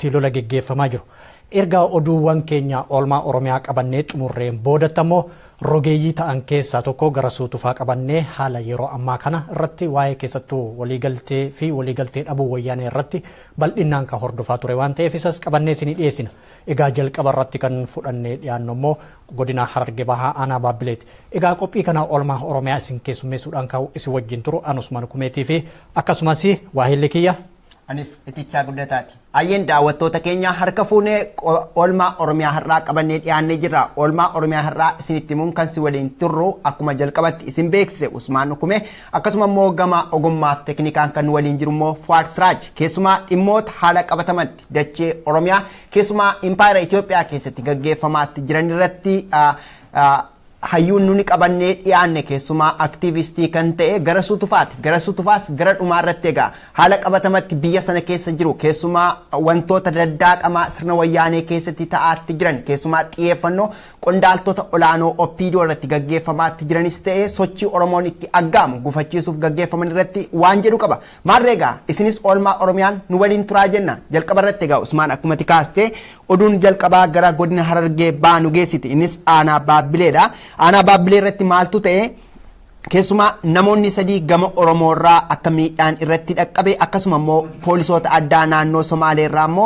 Lola geggeeffamaa jiru. Erga oduuwwan keenya oolmaa Oromiyaa qabannee xumurreen boodatti ammoo rogeeyyii ta'an keessaa tokko gara suutufaa qabannee haala yeroo ammaa kana irratti waa'ee keessattuu waliigaltee fi waliigaltee dhabuu wayyaanee irratti bal'inaan kan hordofaa ture waan ta'eef isas qabannee isinii dhiyeessina. Egaa jalqaba irratti kan fudhannee dhiyaannu immoo godina Harargee Bahaa Aanaa Baabbileeti. Egaa qophii kana oolmaa Oromiyaa isin keessummeessuudhaan ka'u isin wajjin turu Usmaan Kumeetii fi akkasumas waahilli kiyya Anis itichaa guddataati. Ayyeen daawwattoota keenya harka fuunee oolmaa Oromiyaa har'aa qabannee dhiyaannee jirra. Oolmaa Oromiyaa har'aa isinitti himuun kan si waliin turru akkuma jalqabatti isin beeksise Usmaan Kumee akkasuma immoo gama ogummaaf teknikaan kan waliin jiru immoo Fuad Siraaj keessumaa dhimmoota haala qabatamatti dachee Oromiyaa keessumaa Impaayera Itoophiyaa keessatti gaggeeffamaatti jiran irratti hayyuun nuni qabannee dhiyaanne keessumaa aktiivistii kan ta'e gara suutufaati. Gara suutufaas gara dhumaa irratti egaa haala qabatamatti biyya sana keessa jiru keessumaa wantoota daddaaqamaa sirna wayyaanee keessatti ta'aatti jiran keessumaa xiyyeeffannoo qondaaltota olaanoo OPDO irratti gaggeeffamaatti jiranis ta'e sochii Oromoon itti aggaamu gufachiisuuf gaggeeffaman irratti waan jedhu qaba. Maarree egaa isinis oolmaa Oromiyaan nu waliin turaa jenna. Jalqaba irratti egaa Usmaan akkuma kaastee oduun jalqabaa gara godina Harargee Bahaa nu geessiti. Innis Aanaa Baabbileedha. Aanaa Baabbilee irratti maaltu ta'e keessumaa namoonni sadii gama Oromoo irraa akka miidhaan irratti dhaqqabe akkasuma immoo poolisoota addaa naannoo Somaalee irraa immoo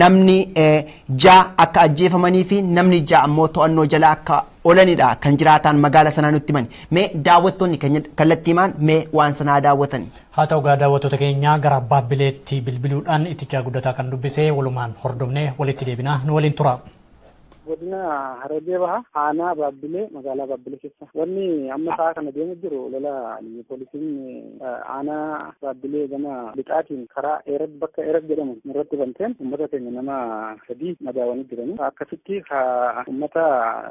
namni 6 akka ajjeefamanii fi namni 6 immoo to'annoo jala akka olanidha kan jiraatan magaala sanaa nutti himan. Mee daawwattoonni kallattii himaan mee waan sanaa daawwatani. Haa ta'u gaa daawwattoota keenya gara Baabbileetti bilbiluudhaan itichaa guddataa kan dubbisee walumaan hordofnee walitti deebina nu waliin tura. Godina Harargee Bahaa Aanaa Baabbilee magaalaa Baabbilee keessa wanni amma sa'a kana deemu jiru lola poolisiin Aanaa Baabbilee gama lixaatiin karaa bakka Eerad jedhamu irratti banteen uummata keenya nama 3 madaawanii jiranii akkasitti uummata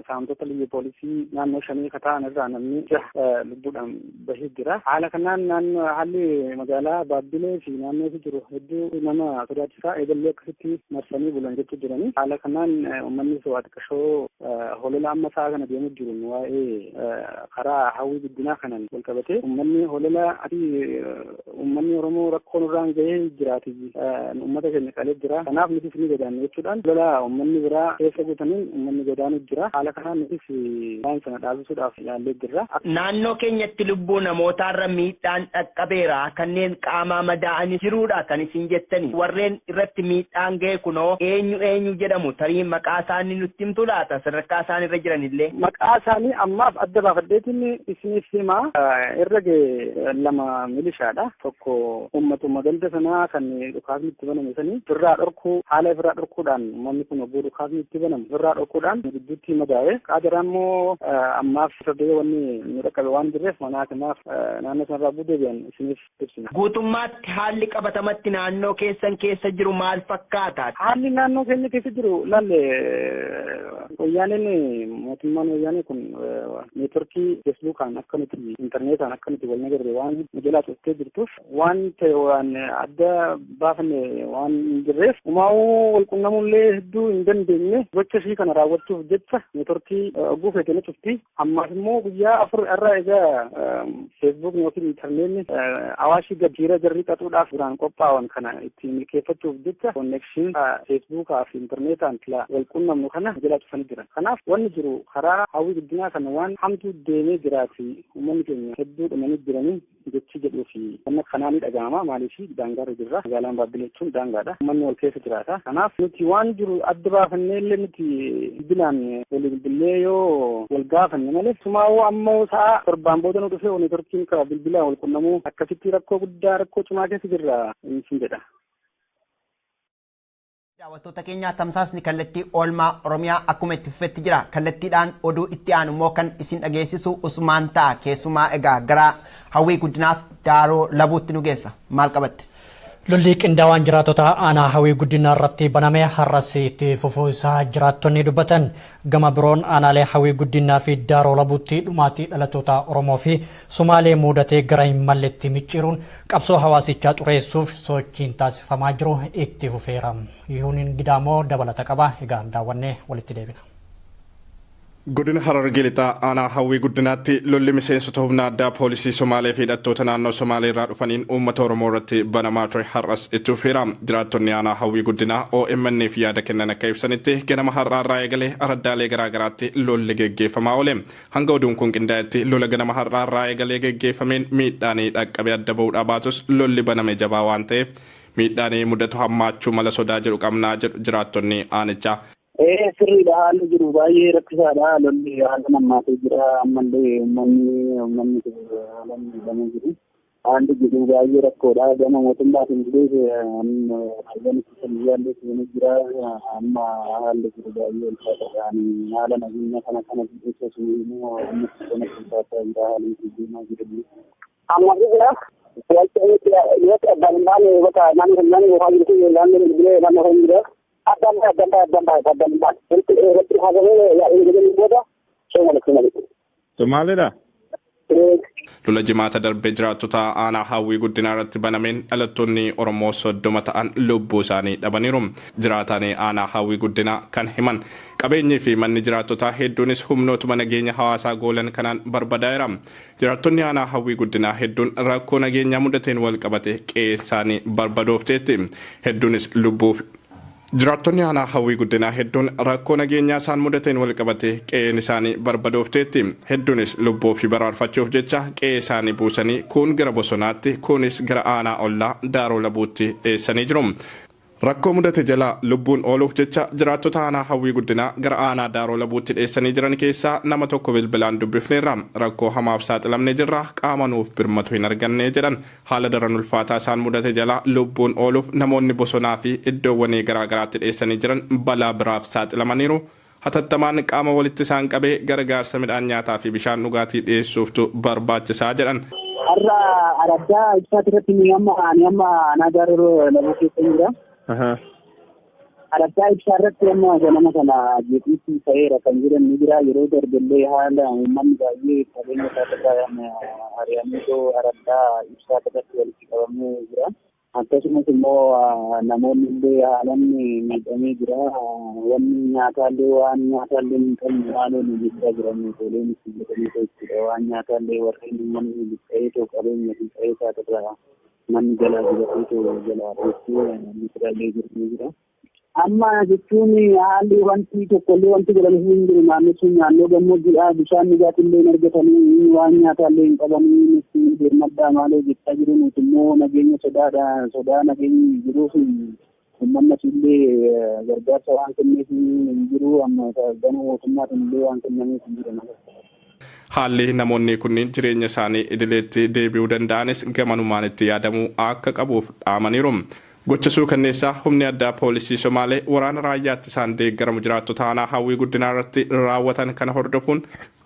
saamtota liyya poolisii naannoo 5 ta'an irraa namni 6 lubbuudhaan bahee jira. Haala kanaan haalli magaalaa Baabbilee fi naannoo jiru hedduu nama sodaachisaa eegallee akkasitti marsanii bulan jechuu jiranii. Haala kanaan uummanni Qashoo holola amma sa'a kana deemu jiru waa'ee karaa hawwii guddinaa kanaan wal qabatee uummanni holola uummanni Oromoo rakkoon irraan gahee jiraati. Uummata keenya qalee jira. Kanaaf nutis ni godaanne jechuudhaan lola uummanni biraa keessa guutaniin uummanni godaanu jira. Haala kanaan nutis waan sana dhaabsuudhaaf yaallee jirra. Naannoo keenyatti lubbuu namootaarra miidhaan dhaqqabeera kanneen qaamaa madaa'anii jiruudha kan isin jettani. Warreen irratti miidhaan ga'e kunoo eenyu jedhamu tarii maqaa isaanii nutti himtu laata sadarkaa isaan irra jiran illee. Maqaa isaanii ammaaf adda baafadheetiin isiniif himaa irra ga'e 2 milishaadha. Tokko uummatuma ganda sanaa kan dhukaasni itti baname sanii irraa dhorkuu haala irraa dhorkuudhaan uummanni kun obboo dhukaasni itti banamu irraa dhorkuudhaan gidduutti madaa'e. Qaadaraan immoo ammaaf sadee wanni nu dhaqqabe waan jirreef manaatimaaf naannoo sanarraa budeebi'an isiniif ibsina. Guutummaatti haalli qabatamatti naannoo keessan keessa jiru maal fakkaata? Haalli naannoo keenya keessa jiru lalle wayyaaneen mootummaan wayyaanee kun neetworkii feesbuukaan akka nuti intarneetaan akka nuti wal nagarre waan jalaa cuftee jirtuuf waan ta'e waan adda baafanne waan hin jirreef umaa'uu wal qunnamullee hedduu hin dandeenye gocha ishii kana raawwachuuf jecha neetworkii guufeetee cufti. Ammaas immoo guyyaa 4 irraa egaa feesbuuk yookiin intarneetni awaashii gadiira jarri qaxuudhaaf duraan qophaa'an kana ittiin milkeeffachuuf jecha konnekshiin feesbuukaa fi intarneetaan wal qunnamnu kana jalaa cufanii jiran. Kanaaf wanni jiru karaa hawwii guddinaa kana waan hamtuu deemee jiraati uummanni keenya hedduu dhumanii jiranii jechi jedhuu fi wanna kanaan dhaga'ama maaliif daangaarra jirra. Magaalaan Baabbilee jechuun daangaadha. Uummanni wal keessa jiraata. Kanaaf nuti waan jiru adda baafannee illee nuti bilbilaan walii bilbilee yoo wal gaafanne malee sumaa'uu ammoo sa'a 7 booda nu dhufee neetworkiin ka bilbilaan wal qunnamuu akkasitti rakkoo guddaa rakkoo cimaa keessa jirra isin jedha. Daawwattoota keenya tamsaasni kallattii oolmaa Oromiyaa akkuma itti fufetti jira. Kallattiidhaan oduu itti aanu immoo kan isin dhageessisu Usmaan ta'a. Keessumaa egaa gara hawwii guddinaaf daaroo labuutti nu geessa. Maal qabatte? Lolli qindaawaan jiraatota aanaa hawwii guddinaa irratti baname har'as itti fufuu isaa jiraattonni dubbatan. Gama biroon aanaalee hawwii guddinaa fi daaroo labuutti dhumaatii dhalattoota Oromoo fi Somaalee mudatee gara hin malletti micciiruun qabsoo hawaasichaa xureessuuf sochiin taasifamaa jiru itti fufeera. Yihuuniin Gidaamoo dabalata qaba. Egaa daawwannee walitti deebina. Godina Harargee lixaa aanaa hawwii guddinaatti lolli miseensota humna addaa poolisii Somaalee fi hidhattoota naannoo Somaalee irraa dhufaniin uummata Oromoo irratti banamaa ture har'as itti fufeera. Jiraattonni aanaa hawwii guddinaa OMN fi yaada kennan akka ibsanitti ganama har'aarraa eegalee araddaalee garaagaraatti lolli geggeeffamaa oole. Hanga oduun kun qindaa'etti lola ganama har'aarraa eegalee geggeeffameen miidhaanii dhaqqabe adda ba'uudhaa baatus lolli baname jabaa waan ta'eef miidhaanii mudatu hammaachuu mala sodaa jedhu qabnaa jedhu jiraattonni aanichaa. Sirriidha haalli jiru baay'ee rakkisaadha lolli haala nammaatee jira ammallee uummanni haalan jiru haalli jiru baay'ee rakkoodha gama mootummaatiin illee haalli itti jira amma haalli jiru baay'ee ulfaataadha haala nageenya kana keessatti immoo ummatti kana ulfaataa jira haalli deemaa jiru amma jira wanti abbaan baane bakka namni hojii jiru namni hojii jiru Somaaliidha. Lola jimaata darbee jiraattota aanaa hawwii guddinaa irratti banameen dhalattoonni Oromoo 30 ta'an lubbuu isaanii dhabaniiru. Jiraattonni aanaa hawwii guddinaa kan himan qabeenyii fi manni jiraattotaa hedduunis humnootuma nageenya hawaasaa goolan kanaan barbadaa'eera. Jiraattonni aanaa hawwii guddinaa hedduun rakkoo nageenyaa mudateen wal qabate qe'ee isaanii barbadoofteetti. Hedduunis lubbuuf Jiraattonni aanaa hawwii guddinaa hedduun rakkoo nageenyaa isaan mudateen wal qabate qe'een isaanii barbadoofteetti. Hedduunis lubbuu fi baraarfachuuf jecha qe'ee isaanii buusanii kuun gara bosonaatti kuunis gara aanaa ollaa daaroo labuutti dheessanii jiru. Rakkoo mudate jala lubbuun ooluuf jecha jiraattota aanaa hawwii guddinaa gara aanaa daaroo labuutti dheessanii jiran keessaa nama tokko bilbilaan dubbifneerra. Rakkoo hamaaf saaxilamne jirra qaama nuuf birmatu hin arganne jedhan. Haala daran ulfaataa isaan mudate jala lubbuun ooluuf namoonni bosonaa fi iddoowwan garaagaraatti dheessanii jiran balaa biraaf saaxilamaniiru. Hatattamaan qaama walitti isaan qabee gargaarsa midhaan nyaataa fi bishaan dhugaatii dhiyeessuuftu barbaachisaa jedhan. Har'a araddaa ibsaati irratti ni amma aanaa daaroo labuu keessa jira. Araddaa ibsaa irratti amma ganama kana jeequmsi ta'eera kan jiran ni jira yeroo darballee haala uummanni baay'ee qabeenya isaa ari'amee araddaa ibsaa irratti walitti qabamee jira. Akkasumas immoo namoonni illee haalaan miidhamee jira. Wanni nyaataallee waan nyaataallee hin qabne haaloon hojjechaa jiran tooleen itti jedhanii jechuudha. Waan nyaataallee warreen uummanni buqqa'ee qabeenya fi qe'ee isaa irraa manni jalaa jibatee jalaa dheessee misiraalee jira. Amma jechuun haalli wanti tokkollee wanti godhamu hin jiru naannoo sun naannoo gammoojjiidha bishaan dhugaatillee hin argatanii waan nyaataallee hin qabanii nuti birmaddaa maaloo jechaa jiru nuti immoo nageenya sodaa nageenyi jiruuf uummanni illee gargaarsa waan kenneef hin jiru amma gama mootummaatiin illee waan kennameef hin jiru. Haalli namoonni kunniin jireenya isaanii idileetti deebi'uu danda'anis gamanumaan itti yaadamuu akka qabuuf dhaamaniiru. Gocha suukanneessaa humni addaa poolisii Somaalee waraana raayyaatti isaan deeggaramu jiraattota aanaa hawwii guddinaa irratti raawwatan kana hordofuun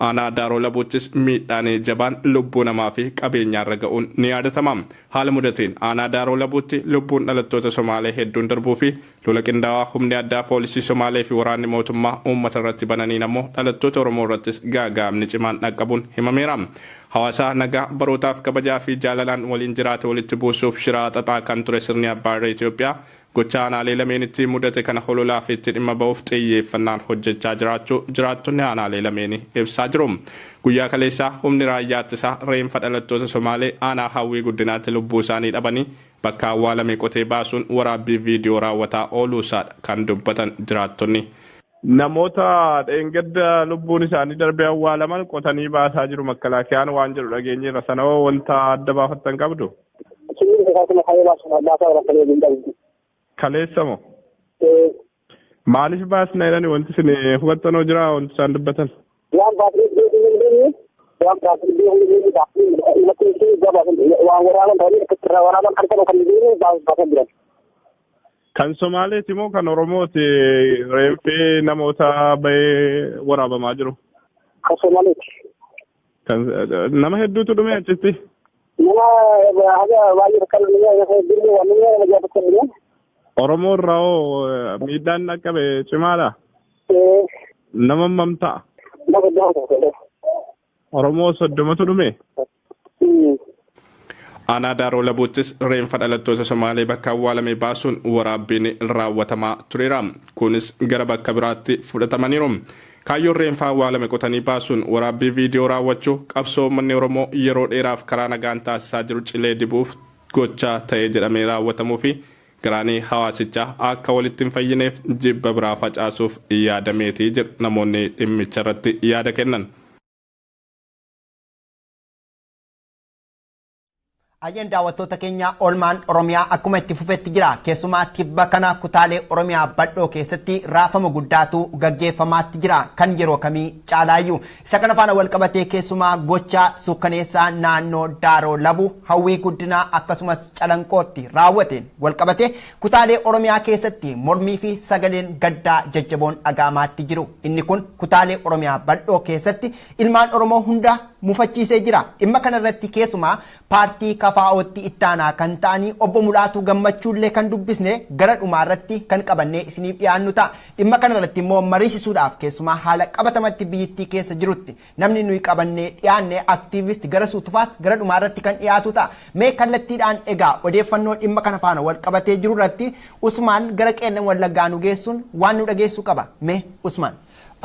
aanaa daaroo labuuttis miidhaan jabaan lubbuu namaa fi qabeenyaarra ga'uun ni yaadatama. Haala mudateen aanaa daaroo labuutti lubbuun dhalattoota Somaalee hedduun darbuu fi lola qindaawaa humni addaa poolisii Somaalee fi waraanni mootummaa uummata irratti bananiin ammoo dhalattoota Oromoo irrattis gaagaamni cimaan dhaqqabuun himameera. Hawaasa nagaa barootaaf kabajaa fi jaalalaan waliin jiraate walitti buusuuf shiraa xaxaa kan ture sirni abbaa irree Itoophiyaa gocha aanaalee lameenitti mudate kana hololaa fi itti dhimma ba'uuf xiyyeeffannaan hojjechaa jiraachuu jiraattonni aanaalee lameeni ibsaa jiru. Guyyaa kaleessaa humni raayyaa ittisaa reenfa dhalattoota Somaalee aanaa hawwii guddinaatti lubbuu isaanii dhabanii bakka awwaalame qotee baasuun waraabbii viidiyoo raawwataa ooluusaa kan dubbatan jiraattonni. Namoota dheengadda lubbuun isaanii darbee awwaalaman qotanii baasaa jiru makkalaakiyaan waan jedhu dhageenyeerra sanoo wanta adda baafattan qabdu. Kaleessa moo? Maaliif baasna jedhani wanti isin hubattanoo jira wanti isaan dubbatan? Kan Somaaleeti moo kan Oromooti reenfee namoota bahee waraabamaa jiru? Kan Somaaleeti. Nama hedduutu dhume achitti? Nama baay'ee kan Oromoo irraa hoo miidhaan dhaqqabe cimaadha? Nama hammam ta'a? Oromoo 30tu dhume? Aanaa daaroo labuuttis reenfa dhalattoota Somaalee bakka awwaalame baasuun waraabbiin raawwatamaa tureera. Kunis gara bakka biraatti fudhatamaniiru. Kaayyoon reeffaa awwaalame qotanii baasuun waraabbii viidiyoo raawwachuu qabsoo uummanni Oromoo yeroo dheeraaf karaa nagaan taasisaa jiru cilee dibuuf gochaa ta'ee jedhamee raawwatamuu fi garaanii hawaasichaa akka walitti hin fayyineef jibba biraa facaasuuf yaadameetii jedhu namoonni dhimmicha irratti yaada kennan. Ayyan daawwattoota keenya oolmaan Oromiyaa akkuma itti fufetti jira. Keessumaa tibba kana kutaalee Oromiyaa bal'oo keessatti raafama guddaatu gaggeeffamaatti jira kan yeroo kamii caalaayyuu. Isa kana faana wal qabatee keessumaa gochaa suukkaneessaa naannoo Daaroo Labu hawwii guddinaa akkasumas calanqootti raawwateen wal qabatee kutaalee Oromiyaa keessatti mormii fi sagaleen gaddaa jajjaboon dhaga'amaatti jiru. Inni kun kutaalee Oromiyaa bal'oo keessatti ilmaan Oromoo hunda mufachiisee jira. Dhimma kana irratti keessumaa paartii kafaa'ootti ittaanaa kan ta'anii obbo Mulaatu Gammachuullee kan dubbisne gara dhumaa irratti kan qabannee isiniif dhiyaannu ta'a. Dhimma kana irratti immoo mariisisuudhaaf keessumaa haala qabatamatti biyyattii keessa jirutti namni nuyi qabannee dhiyaanne aktiivist gara suutufaas gara dhumaa irratti kan dhiyaatu ta'a. Mee kallattiidhaan egaa odeeffannoo dhimma kana faana wal qabatee jiru irratti Usmaan gara Qeellam Wallaggaa nu geessuun waan nu dhageessu qaba. Mee Usmaan.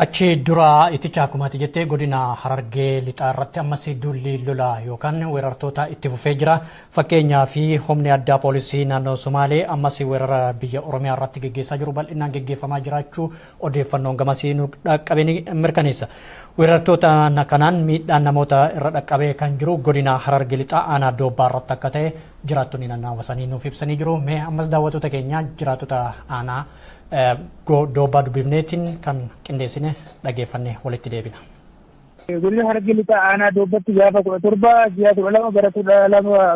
Achi dura iticha akkumaati jettee godina Harargee lixaa irratti ammas duulli lolaa yookaan weerartoota itti fufee jira. Fakkeenyaa fi humni addaa poolisii naannoo Somaalee ammas weerara biyya Oromiyaa irratti geggeessaa jiru bal'inaan geggeeffamaa jiraachuu odeeffannoon gamasii nu dhaqqabee mirkaneessa. Weerartoota kanaan miidhaan namoota irra dhaqqabee kan jiru godina Harargee lixaa aanaa Doobbaa irratti akka ta'e jiraattonni naannawaa nuuf ibsanii jiru. Mee ammas daawwattoota keenya jiraattota aanaa Doobbaa dubbifneetiin kan qindeessine dhageeffannee walitti deebina. Godina Harargee lixaa aanaa Doobbaatti gaafa 17 ji'a 12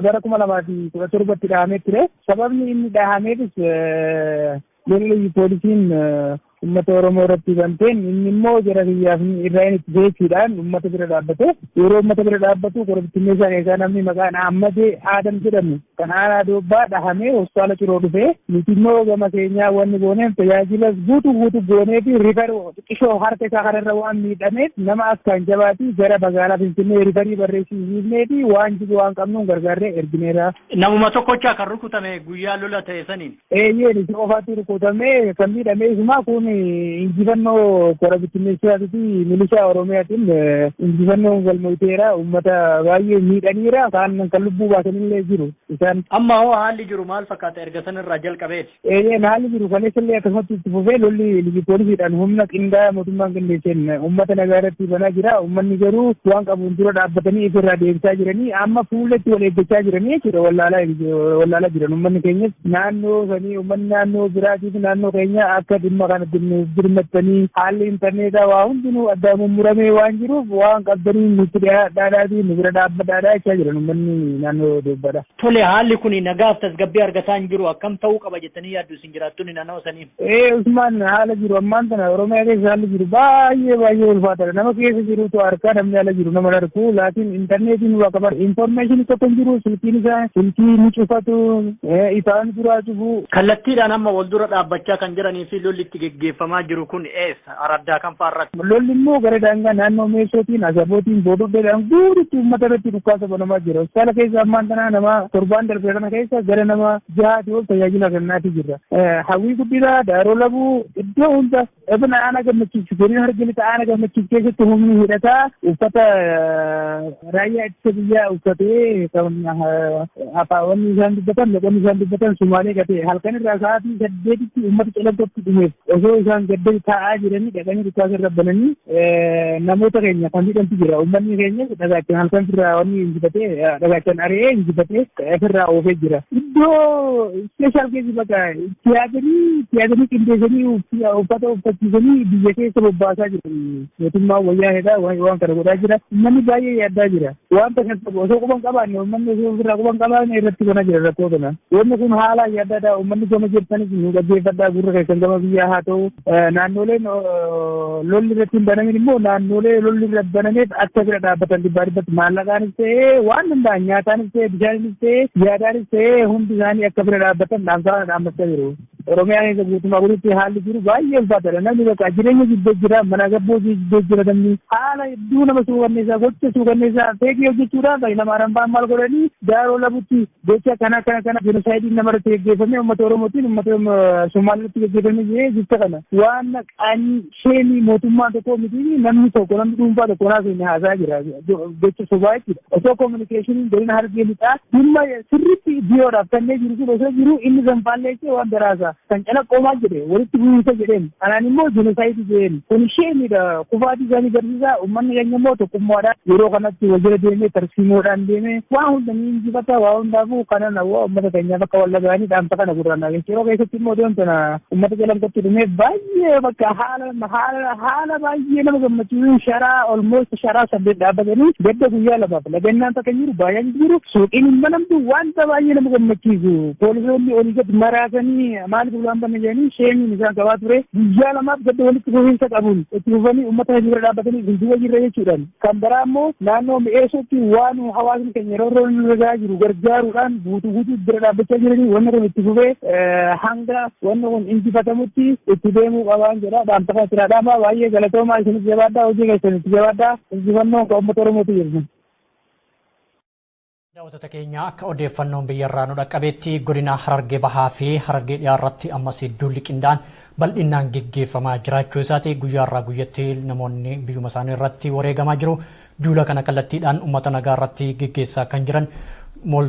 bara 2017 dhahamee ture. Sababni inni dhahameefis lolli poolisiin ummata Oromoo irratti banteen inni immoo jara biyyaaf irraan itti beekuudhaan ummata bira dhaabbate yeroo ummata bira dhaabbatu korobittinneessaa keessaa namni maqaan Ahmadee Aadam jedhamu kan aanaa Doobbaa dhahamee hospitaala Ciroo dhufee nuti immoo gama keenyaa wanni gooneef tajaajila guutuu goonee fi rifaroo xiqqishoo harka isaa kanarra waan miidhameef nama akkaan jabaati gara magaalaa Finfinnee rifarii barreessisiifnee fi waan jiru waan qabnuun gargaarree ergineera. Namuma tokkochaa kan rukutame guyyaa lola ta'e saniin. Eeyyeen isa qofaatti rukutamee kan miidhame isumaa kun injifannoo korobittinneessaa fi milishaa Oromiyaatiin injifannoo galmoiteera ummata baay'ee miidhaniira kan lubbuu baasanillee jiru isaan. Amma hoo haalli jiru maal fakkaata erga sanirraa jalqabeeti? Haalli jiru kaleessallee akkasumatti itti fufee lolli poolisiidhaan humna qindaa'aa mootummaan qindeesseen ummata nagaa irratti banaa jira. Ummanni garuu waan qabuun dura dhaabbatanii ifirraa deebisaa jiranii amma fuulletti wal eeggachaa jiranii jechuudha wallaalaa jiran ummanni keenyas naannoo sanii ummanni naannoo biraatii fi naannoo keenya akka dhimma kana birmattanii haalli intarneetaa waa hundinuu addaan mummuramee waan jiruuf waan qabdanii nutti dhaadhaatii nu bira dhaabbataadhaa jechaa jiran ummanni naannoo Doobbaadha. Tole haalli kun nagaaf tasgabbii argataa hin jiru akkam ta'uu qaba jettanii yaaddu isin jiraattonni naannoo saniif? Usmaan haala jiru ammaan tana Oromiyaa keessa haalli jiru baay'ee ulfaataadha. Nama keessa jirutu harkaa namni haala jiru nama darku laakiin intarneetiin waa qaban information tokko hin jiru silkiin isaa silkii ni cufatu ifaan duraa cufu. Kallattiidhaan amma wal dura dhaabbachaa kan jiranii fi lolli itti geggeeffamaa jiru kun eessa araddaa kan faarratti? Lolli immoo gara daangaa naannoo meeshootiin asabootiin boododdeedhaan guututti uummata irratti dhukaasa banamaa jira. Hospitaala keessa ammaan tanaa nama 7 darbee kana keessa gara nama 6 ol tajaajila kennaatii jirra. Hawwii guddinaa Daaroo Labuu iddoo hunda ebna aanaa gammachiisu godina Harargee lixaa aanaa gammachiisu keessatti humni hidhataa uffata raayyaa ittisa biyyaa uffatee wanni isaan dubbatan loqonni isaan dubbatan Sumaalee gatee halkan irraa sa'aatii 8tti uummata calanqootti dhumeef osoo isaan gadda taa'aa jiranii dhaqanii dhukaasa irra bananii namoota keenya kan hidhantu jira. Uummanni keenya dhagaachaan halkan irraa wanni injifatee dhagaachaan ari'ee injifatee ofirraa oofee jira. Iddoo ispeeshaal keessi bakka tiyaatirii qindeessanii uffata uffachiisanii biyya keessa bobbaasaa jiru. Mootummaan wayyaa hedhaa waan kana godhaa jira. Uummanni baay'ee yaaddaa jira. Waan takka osoo quban qabaanne uummanni osoo ofirraa quban qabaanne irratti banaa jira rakkoo kana. Wanni kun haala yaaddaadha. Uummanni gama jirtanis nu dhaggeeffadhaa gurra keessan gama biyyaa haa ta'u. Naannoleen lolli irratti hin banamin immoo naannolee lolli irratti banameef akka bira dhaabbatan dhibbatti maallaqaanis ta'ee waan danda'an nyaataanis ta'ee bishaanis ta'ee yaadaanis ta'ee hundi isaanii akka bira dhaabbatan dhaamsaa dhaammachaa jiru. Oromiyaa keessa guutummaa guutuutti haalli jiru baay'ee ulfaataadha. Namni bakka jireenya jibbee jira, mana gabboo jibbee jira namni haala hedduu nama suukanneessaa gocha suukanneessaa feegii hojjechuudhaan kan nama arambaan maal godhanii daaroo labutti gocha kana jenoosaayidii namarratti geggeeffamee uummata Oromootiin uummata Somaaliitti geggeeffamee jiree jirta kana waan qaanii sheenii mootummaa tokkoo miti namni tokko namni dhuunfaa tokko naaf inni haasaa jira gocha sobaa jechuudha. Osoo kominikeeshiniin godina hargee lixaa dhimma sirriitti biyoodhaaf kanneen jiru sun osoo jiru inni zanfaalleessee waan daraasaa kan calaqqoomaa jedhe walitti bu'iinsa jedheen kanaan immoo jenoosaayidii jedheen kun sheenidha kufaatii isaanii garsiisaa uummanni keenya immoo tokkummaadhaan yeroo kanatti wajjira deemee tarsiimoodhaan deemee waan hunda ni injifata waa hundaafuu kana nawwaa uummata keenyaaf akka wal lagaanii dhaamsa kana gurrannaa yeroo keessatti immoo deemtana uummata jalamkatti dhumee baay'ee bakka haala baay'ee nama gammachiisu sharaa olmoos sharaa 8 dhaabbatanii gadda guyyaa lamaaf lagannaan takka jiru baay'een jiru suuqiin hin banamtu wanta baay'ee nama gammachiisu poolisoonni olii gad maraasanii maaliif ulaan banne jedhanii sheemiin isaan qabaa ture guyyaa lamaaf gadda walitti fufiinsa qabuun itti fufanii uummata bira dhaabbatanii guddina jirra jechuudhaan kan biraa immoo naannoo mi'eessootti waan hawaasni keenya yeroo roon ragaa jiru gargaaruudhaan guutuu bira dhaabbachaa jiranii wanni kun itti fufee hanga wanni kun injifatamutti itti deemuu qabaan jedha dhaamsa kana tiraadhaama baay'ee galatoomaa isinis jabaadhaa hojii keessanitti jabaadhaa injifannoon kan uummata Oromootu jirtu. Daawwattoota keenya akka odeeffannoon biyyarraa nu dhaqqabeetti godina Harargee Bahaa fi Harargee Dhiyaarratti ammas duulli qindaa'aan bal'inaan geggeeffamaa jiraachuu isaati guyyaarraa guyyatti namoonni biyyuma isaanii irratti wareegamaa jiru. Duula kana kallattiidhaan uummata nagaa irratti geggeessaa kan jiran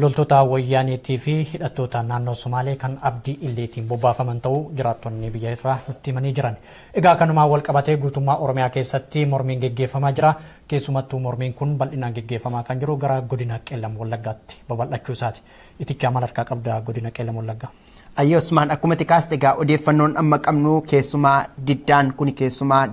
loltoota wayyaaniitii fi hidhattoota naannoo Somaalee kan abdii illeetiin bobbaafaman ta'uu jiraattonni biyya irraa nutti himanii jiran. Egaa kanumaan wal qabatee guutummaa Oromiyaa keessatti mormiin geggeeffamaa jira. Keessumattuu mormiin kun bal'inaan geggeeffamaa kan jiru gara godina Qeellam Wallaggaatti babal'achuu isaati. Itichaa maal harkaa qabda godina Qeellam Wallaggaa? Ayyo Usmaan akkuma tikaas egaa odeeffannoon amma qabnu keessumaa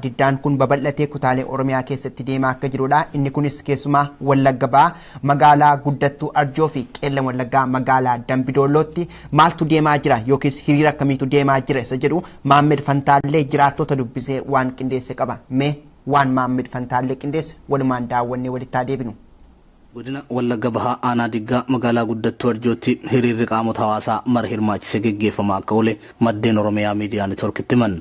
diddaan kun babal'atee kutaalee Oromiyaa keessatti deemaa akka jirudha. Inni kunis keessumaa Wallagga Bahaa magaalaa guddattuu Arjoo fi Qeellam Wallaggaa magaalaa Dambidollootti maaltu deemaa jira yookiis hiriira akkamiitu deemaa jira isa jedhu Maammed Fantaallee jiraattota dubbisee waan qindeesse qaba. Mee waan Maammed Fantaallee qindeesse walumaan daawwannee walitti deebinu. Godina Wallagga Bahaa aanaa diggaa magaalaa guddattuu Arjootti hiriirri qaamota hawaasaa mara hirmaachisee geggeeffamaa akka oole maddeen Oromiyaa miidiyaa neetworkitti himan.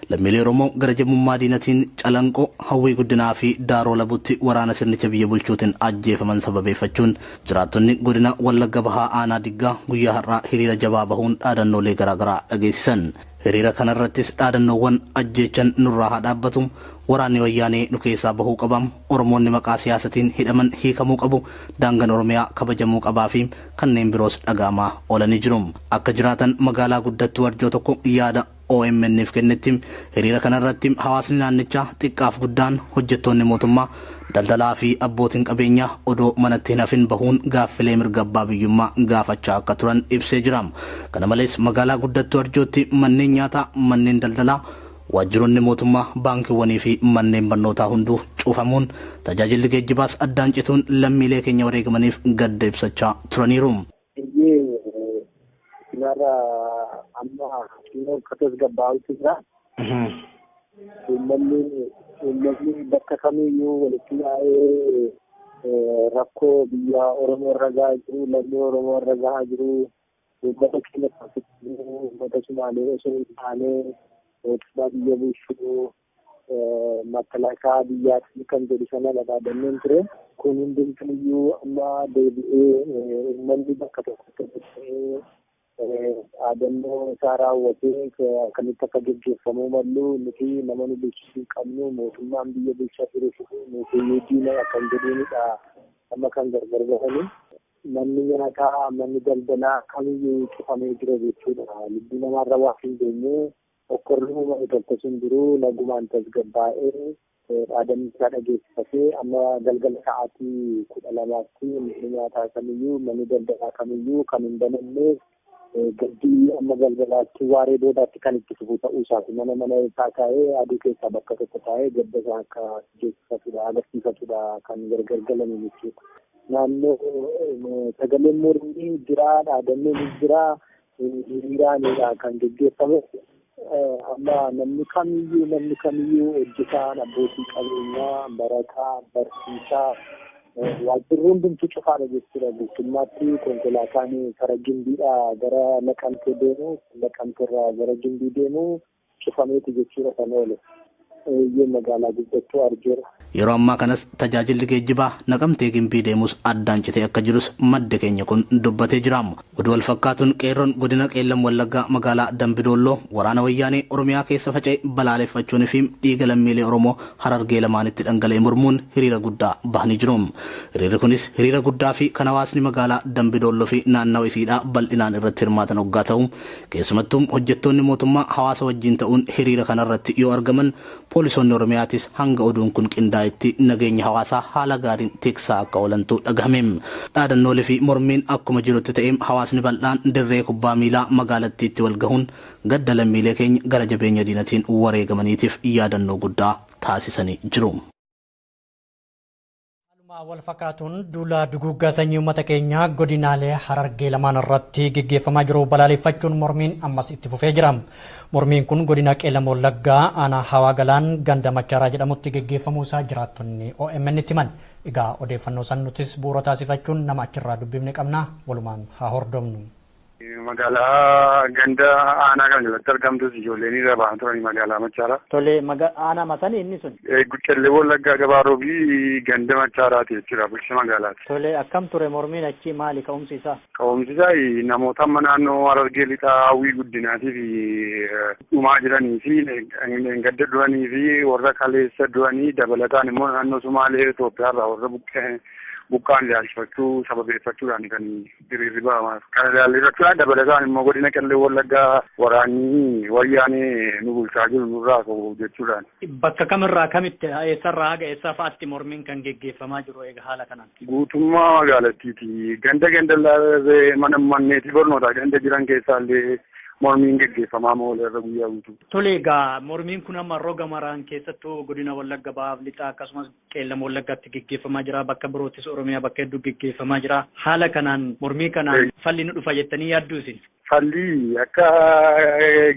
Lammiilee Oromoo gara jammummaa diinatiin calanqoo hawwii guddinaa fi daaroo labutti waraana sirnicha biyya bulchuutiin ajjeefaman sababeeffachuun jiraattonni godina Wallagga Bahaa aanaa diggaa guyyaa har'aa hiriira jabaa bahuun dhaadannoolee garaagaraa dhageessisan. Hiriira kanarrattis dhaadannoowwan ajjeechan nurraa haa dhaabbatu waraanni wayyaanee nu keessaa bahuu qabam Oromoonni maqaa siyaasatiin hidhaman hiikamuu qabu daangaan Oromiyaa kabajamuu qabaa fi kanneen biroos dhagaamaa oolanii jiru. Akka jiraatan magaalaa guddattuu Arjoo tokko yaada OMN'f kennetti hiriira kanarratti hawaasni naannichaa xiqqaaf guddaan hojjettoonni mootummaa daldalaa fi abbootiin qabeenyaa odoo manatti hin hafin bahuun gaaffilee mirga abbaa biyyummaa gaafachaa akka turan ibsee jira. Kana malees magaalaa guddattuu Arjootti manneen nyaataa, manneen daldalaa, waajjiroonni mootummaa, baankiiwwanii fi manneen barnootaa hunduu cufamuun tajaajilli geejjibaas addaan cituun lammiilee keenya wareegamaniif gadda ibsachaa turaniiru. Amma yeroo katas gabbaa'utu jira. Uummanni bakka kamiiyyuu walitti yaa'ee rakkoo biyya Oromoo irra gahaa jiru, lammii Oromoo irra gahaa jiru, uummata keenya taasisuu, uummata Sumaalee osoo hin taane mootummaa biyya bulchuu, makalaakaa biyyaatti kan jedhu sana barbaadanneen ture. Kun hundumtuyyuu amma deebi'ee uummanni bakka tokkotti dhaadannoo isaa raawwatee akkamitti akka geggeeffamuu mallu nuti nama nu bulchisuu qabnu mootummaan biyya bulchaa jiru nuti diina kan jedhuunidha amma kan gargar bahanii manni nyaataa manni daldalaa kamiyyuu cufamee jira jechuudha. Lubbuu namaarra waa hin geenye okkorri uumame tokko sun jiru nagumaan tasgabbaa'ee dhaadannoo isaa dhageessifatee amma galgala sa'aatii 12tti manni nyaataa kamiyyuu manni daldalaa kamiyyuu kan hin banamne gaddii amma galgalaatti waaree boodaatti kan itti fufu ta'uu isaati. Mana isaa taa'ee aduu keessaa bakka tokko taa'ee gadda isaa akka geessifatudha agarsiifatudha kan gargar galanii jechuudha. Naannoo sagaleen mormii jira dhaadannoon jira hiriiraanidha kan geggeeffame. Amma namni kamiyyuu hojjetaan abbootii qabeenyaa barataa barsiisaa waajjirri hundumtuu cufaadha jechuudha. Guutummaatti konkolaataan karaa gimbiidhaa gara Naqamtee deemu, Naqamteerraa gara Gimbii deemu cufameeti jechuudha kan oole. Magaalaa guddattuu argeera. Yeroo ammaa kanas tajaajilli geejjibaa Naqamtee Gimbii deemus addaan citee akka jirus madde keenya kun dubbatee jiraam. Oduu wal fakkaatuun qeerroon godina Qeellam Wallaggaa magaalaa Dambidolloo waraana wayyaanee Oromiyaa keessa faca'e balaaleffachuun fi dhiiga lammiilee Oromoo Harargee lamaanitti dhangala'ee mormuun hiriira guddaa bahanii jiru. Hiriirri kunis hiriira guddaa fi kan hawaasni magaalaa Dambidolloo fi naannawa isiidhaa bal'inaan irratti hirmaatan hoggaa ta'u keessumattuu hojjettoonni mootummaa hawaasa wajjin ta'uun hiriira kanarratti yoo argaman poolisoonni Oromiyaatis hanga oduun kun qindaa'etti nageenya hawaasaa haala gaariin tiksaa akka oolantu dhagahame. Dhaadannoolee fi mormiin akkuma jirutti ta'e hawaasni bal'aan dirree kubbaa miilaa magaalattiitti wal gahuun gadda lammiilee keenya gara jabeenya diinatiin wareegamaniitiif yaadannoo guddaa taasisanii jiru. Wal fakkaatuun duula duguuggaa sanyii uummata keenyaa godinaalee Harargee lamaan irratti gaggeeffamaa jiru balaaleffachuun mormiin ammas itti fufee jira. Mormiin kun godina Qeellam Wallaggaa aanaa Hawaa Galaan ganda Machaaraa jedhamutti gaggeeffamuu isaa jiraattonni OMN itti himan. Egaa odeeffannoo san nutis bu'uura taasifachuun nama achirraa dubbifne qabna walumaan haa hordofnu. Magaalaa ganda aanaa kan jalatti argamtus ijoolleen irra ba'an turani magaalaa Machaaraa. Tole aanaa matanii inni sun. Qeellam Wallaggaa Gabaaroo fi ganda Machaaraati jechuudha bulchiinsa magaalaati. Tole akkam ture mormiin achi maali ka'umsi isaa? Ka'umsi isaa namoota amma naannoo Harargee lixaa hawwii guddinaatii fi dhumaa jiranii fi gadda duranii fi warra kaleessa duranii dabalataan immoo naannoo Sumaalee Itoophiyaarraa warra buqqaan ilaalchifachuu sababeeffachuudhaan kan hiriirri ba'amaa. Kan ilaalchifachuudhaan dabalataan immoo godina Qeellam Wallaggaa waraanni wayyaanee nu bulchaa jiru nurraa ka'u jechuudhaan. Bakka kamirraa kamitti eessarraa haga eessaa fa'aatti mormiin kan geggeeffamaa jiru egaa haala kanaan? Guutummaa magaalattiiti. Ganda mana manneetii barnootaa ganda jiran keessaallee mormiin geggeeffamaa moola irra guyyaa guutuu. Tole egaa mormiin kun amma roga maraan keessattuu godina Wallagga Bahaaf lixaa akkasumas Qeellam Wallaggaatti geggeeffamaa jira. Bakka biroottis Oromiyaa bakka hedduu geggeeffamaa jira. Haala kanaan mormii kanaan falli nu dhufa jettanii yaadduu isin? Falli akka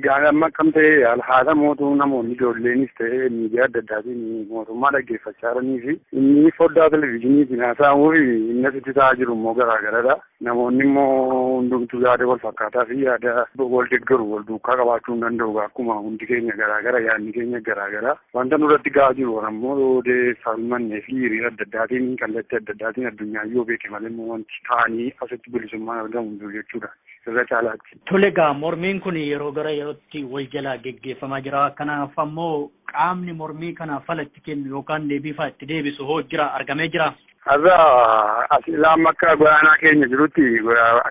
gaanama akkam ta'e haala mootuu namoonni ijoolleenis ta'e miidiyaa adda addaatiin mootummaa dhaggeeffachaa jiranii fi inni foddaa televizyiiniitiin haasa'amuu fi inni asitti ta'aa jiru immoo garaagaradha. Namoonni immoo hundumtuu yaada wal fakkaataa fi yaada wal deeggaru wal duukaa qabaachuu hin danda'u akkuma hundi keenya garaagara yaadni keenya garaagara. Wanta nurratti gahaa jiru ammoo odeeffannoo fi hiriira adda addaatiin kallattii adda addaatiin addunyaa yoo beeke malee wanti ta'anii asitti bilisummaan argamu jiru jechuudha. Irra caalaatti. Tole egaa mormiin kun yeroo gara yerootti wal jalaa geggeeffamaa jira. Kanaaf ammoo qaamni mormii kana falatti kennu yookaan deebiifaa itti deebisu hoo jira argamee jira. Har'a asilaan akka godaanaa keenya jirutti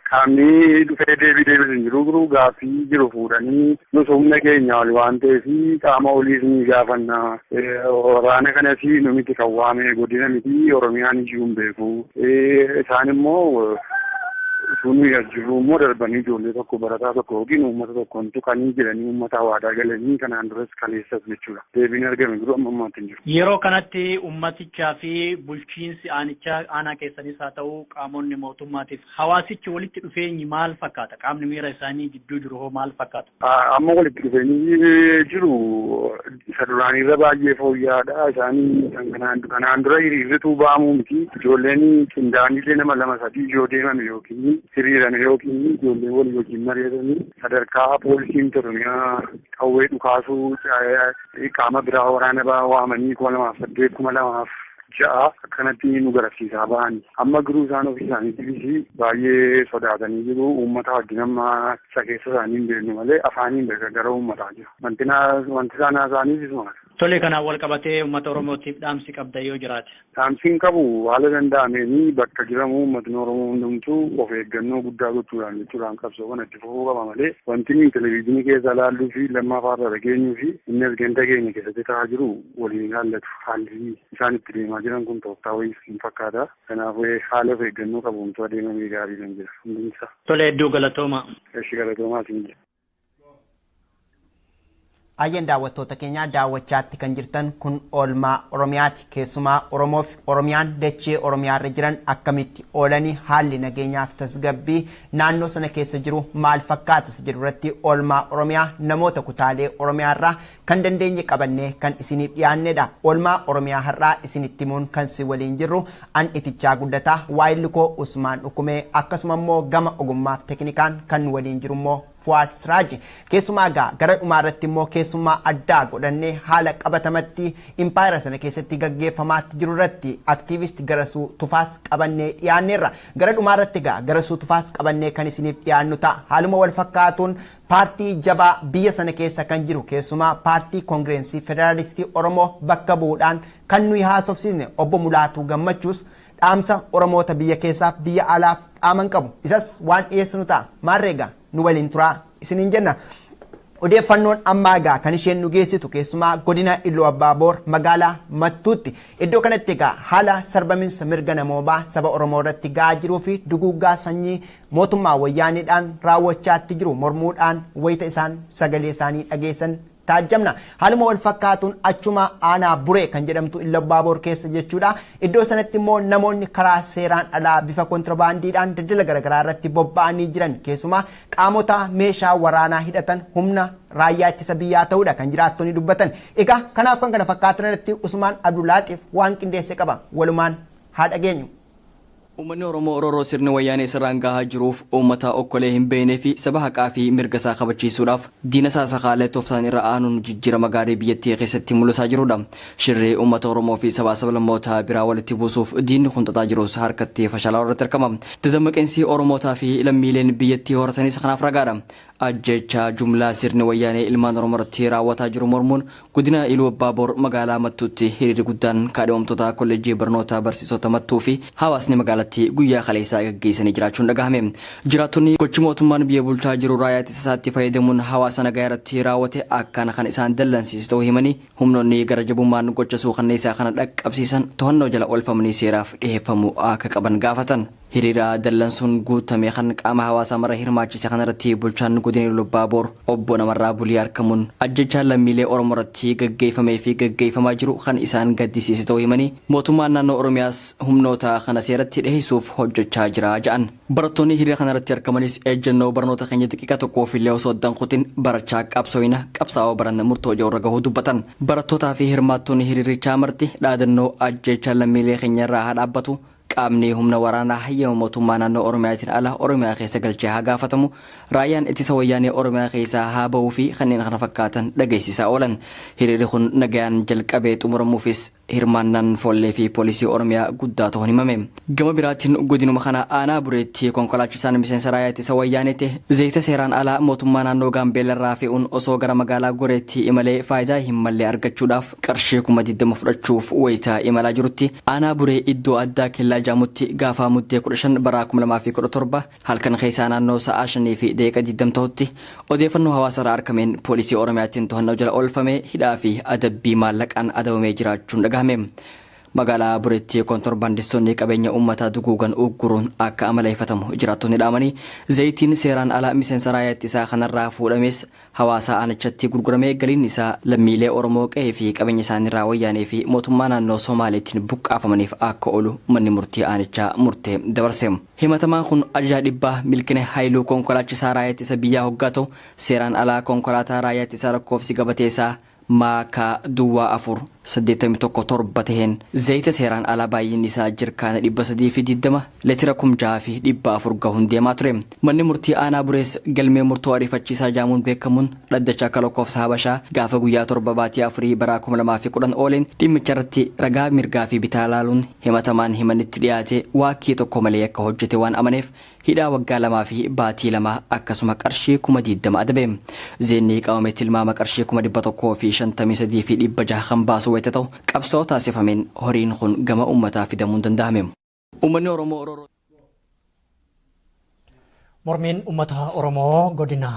qaamni dhufee deebisu hin jiru gaaffii jiru fuudhanii nus humna keenya ol waan ta'eef qaama oliis ni gaafanna. Waraana kanas nu miti kan waame godina miti Oromiyaan iyyuu hin beeku. Isaan immoo sunu jiru immoo darbanii ijoollee tokko barataa tokko yookiin uummata tokkoon tuqanii jiranii uummata waadaa galanii kanaan duras kaleessas jechuudha. Deebiin argame jiru amma ammaatti hin jiru. Yeroo kanatti uummatichaa fi bulchiinsi aanaa keessanis haa ta'u qaamonni mootummaatiif hawaasichi walitti dhufeenyi maal fakkaata? Qaamni miira isaanii gidduu jiru hoo maal fakkaata? Amma walitti dhufeenyi jiru isa duraanirra baay'ee fooyya'aadha. Isaanii kanaan dura hiriirrituu ba'amuu miti. Ijoolleen qindaa'anillee nama lama sadii yoo deeman yookiin hiriirame yookiin ijoollee walii wajjin mari'atanii sadarkaa poolisiin Oromiyaa qawwee dhukaasuu qaama biraa waraana waamanii 2008 2006 akkanatti nu garasiisaa ba'anii. Amma garuu isaan ofii isaaniitiifis baay'ee sodaatanii jiru. Uummata wajjin amma isa keessa isaanii hin beeknu malee afaaniin gara uummataa jiru. Wanti isaan haasa'aniifis maal? Tole kanaan wal qabatee uummata Oromootiif dhaamsi qabda yoo jiraate. Dhaamsiin qabu haala danda'ameen bakka jiramu uummatni Oromoo hundumtuu of eeggannoo guddaa gochuudhaan qabsoo kana itti fufuu qaba malee wanti nuyi televezyiinii keessa ilaalluu fi lammaffaarra dhageenyuu fi innis ganda keenya keessatti ta'aa jiru waliin ilaallatu. Haalli isaan itti deemaa jiran kun tooftaa wayii hin fakkaata. Kanaaf haala of eeggannoo qabuumtu adeemamee gaarii kan jira hundumsa. Tole hedduu galatooma. Eshi galatoomaa siin jira. Ayyan daawwattoota keenya daawwachaatti kan jirtan kun oolmaa Oromiyaati. Keessumaa Oromoof Oromiyaan dachee Oromiyaarra jiran akkamitti oolanii haalli nageenyaaf tasgabbii naannoo sana keessa jiru maal fakkaatas jedhu irratti oolmaa Oromiyaa namoota kutaalee Oromiyaarraa kan dandeenye qabannee kan isiniif dhiyaannedha. Oolmaa Oromiyaa har'aa isinitti himuun kan si waliin jirru an itichaa guddataa waa'illi koo Usmaan Dhukumee akkasuma immoo gama ogummaaf teknikaan kan waliin jiru immoo Fuad Siraj. Keessumaa gara dhumaarratti immoo keessumaa addaa godhannee haala qabatamatti impaayera sana keessatti gaggeeffamaatti jiru irratti aktiivist Garasuu Tufaas qabannee dhiyaanneerra. Gara dhumaarratti Garasuu Tufaas qabannee kan isiniif dhiyaannu ta'a. Haaluma wal fakkaatuun paartii jabaa biyya sana keessa kan jiru keessumaa paartii Koongirensii Federaalistii Oromoo bakka bu'uudhaan kan nuyi haasofsiisne obbo Mulaatuu Gammachuus dhaamsa Oromoota biyya keessaaf biyya alaaf dhaaman qabu. Isas waan dhiyeessinu ta'a. Maarreegaa nu waliin turaa isiniin jenna. Odeeffannoon ammaa kan isheen nu geessitu keessumaa godina Iluu Abbaaboor magaalaa Mattuutti. Iddoo kanatti haala sarbaminsa mirga namoomaa saba Oromoo irratti ga'aa jiruu fi duguuggaa sanyii mootummaa wayyaaniidhaan raawwachaatti jiru mormuudhaan wayita isaan sagalee isaanii dhageessan taajjabna. Haaluma wal fakkaatuun achuma aanaa buree kan jedhamtu Iluu Abbaaboor keessa jechuudha. Iddoo sanatti immoo namoonni karaa seeraan alaa bifa kontirbaandiidhaan daldala garaagaraa irratti bobba'anii jiran keessumaa qaamota meeshaa waraanaa hidhatan humna raayyaa ittisa biyyaa ta'uudha kan jiraattonni dubbatan. Egaa kanaaf kan kana fakkaatan irratti Usmaan Abdulaatiif waan qindeesse qaba. Walumaan haa dhageenyu. Uummanni Oromoo Orooroo sirni wayyaanee sirraan gahaa jiruuf uummata okkolee hin beeknee fi saba haqaa fi mirga isaa kabachiisuudhaaf diina isaa sakaalee tooftaan irra aanuun jijjiirama gaarii biyyattii keessatti mul'isaa jirudha. Shirri uummata Oromoo fi sabaa sablammoota biraa walitti buusuuf diinni kun xaxaa jirus harkatti fashalaa irratti argama. Dammaqinsi Oromootaa fi lammiileen biyyattii horatanis kanaaf ragaadha. Ajjecha jumlaa sirni wayyaanee ilmaan Oromoo irratti raawwataa jiru mormuun godina Iluu Abbaaboor magaalaa Mattuutti hiriirri guddaan kaadhimamtoota kolleejjii barnoota barsiisota Mattuu fi hawaasni magaalatti guyyaa kaleessaa gaggeessanii jiraachuun dhagahame. Jiraattonni gochi mootummaan biyya bulchaa jiru raayyaa ittisa isaatti fayyadamuun hawaasa nagaa irratti raawwate akkana kan isaan dallansiise ta'uu himanii humnoonni gara jabummaan gocha suukanneessaa kana dhaqqabsiisan to'annoo jala oolfamanii seeraaf dhiyeeffamuu akka qaban gaafatan. Hiriira dallansuun guutame kan qaama hawaasaa mara hirmaachise kanarratti bulchaan godina Iluu Abbaaboor obbo Namarraa Bulii argamuun ajjechaan lammiilee Oromoo irratti gaggeeffamee fi gaggeeffamaa jiru kan isaan gaddisiise ta'uu himanii mootummaan naannoo Oromiyaas humnoota kana seeratti dhiyeessuuf hojjechaa jira jedhan. Barattoonni hiriira kanarratti argamanis ejjennoo barnoota keenya daqiiqaa tokkoof illee osoo danquutin barachaa qabsoofna qabsaa'oo baranna murtoo irra gahuu dubbatan. Barattootaa fi hirmaattonni hiriirichaa marti dhaadannoo ajjechaan lammiilee keenya irraa haa dhaabbatu. Qaamni humna waraanaa hayyama mootummaa naannoo Oromiyaatiin ala Oromiyaa keessa galchee haa gaafatamu. Raayyaan ittisa wayyaanee Oromiyaa keessaa haa ba'uu fi kanneen kana fakkaatan dhageessisaa oolan. Hiriirri kun nagayaan jalqabee xumuramuufis hirmaannaan foollee fi poolisii Oromiyaa guddaa ta'uun himame. Gama biraatiin godinuma kana aanaa bureetti konkolaachisaan miseensa raayyaa ittisa wayyaaneeti zayita seeraan alaa mootummaa naannoo Gaambeellarraa fe'uun osoo gara magaalaa Goreetti imalee faayidaa hin malle argachuudhaaf qarshii 20 fudhachuuf wayitaa imalaa jirutti aanaa buree iddoo addaa kellaa jaamutti gaafa muddee 15 bara 2017 halkan keessaa naannoo sa'aa 5 fi daqiiqaa 20 ta'utti odeeffannoo hawaasarraa argameen poolisii Oromiyaatiin to'annoo jala oolfamee hidhaa fi adabbii maallaqaan adabamee jiraachuun dhagahame. Magaalaa Bureetti kontorbaandistoonni qabeenya uummataa duguugan ugguruun akka amaleeffatamu jiraattonni dhaamanii zayitiin seeraan alaa miseensa raayyaa ittisaa kanarraa fuudhames hawaasa aanichatti gurguramee galiin isaa lammiilee Oromoo qe'ee fi qabeenya isaaniirraa wayyaanee fi mootummaa naannoo Somaaleetiin buqqaafamaniif akka oolu manni murtii aanichaa murtee dabarse. Himatamaan kun ajajaa dhibbaa milkine haayiluu konkolaachisaa raayyaa ittisa biyyaa hoggaa ta'u seeraan alaa konkolaataa raayyaa ittisaa lakkoofsi gabateessaa Maaka duwwaa 481 taheen zayita seeraan alaa baay'inni isaa jirkaana 320 leetira 6,400 gahuun deemaa ture. Manni murtii aanaa burees galmee murtoo ariifachiisaa jaamuun beekamuun dhaddacha akka lakkoofsa Habashaa gaafa guyyaa 7 baatii 4 bara 2010 ooleen dhimmicha irratti ragaa mirgaa fi bitaa laaluun himatamaan himanitti dhiyaate waakii tokko malee akka hojjete waan amaneef hidhaa waggaa 2 fi baatii 2 akkasuma qarshii 20 adabe. Zeenni qabamee tilmaama qarshii 100 fi 53 fi 600 kan baasu wayita ta'u qabsoo taasifameen horiin kun gama uummataa fidamuun danda'ame. Uummanni Oromoo Orooroo Mormiin uummata Oromoo godina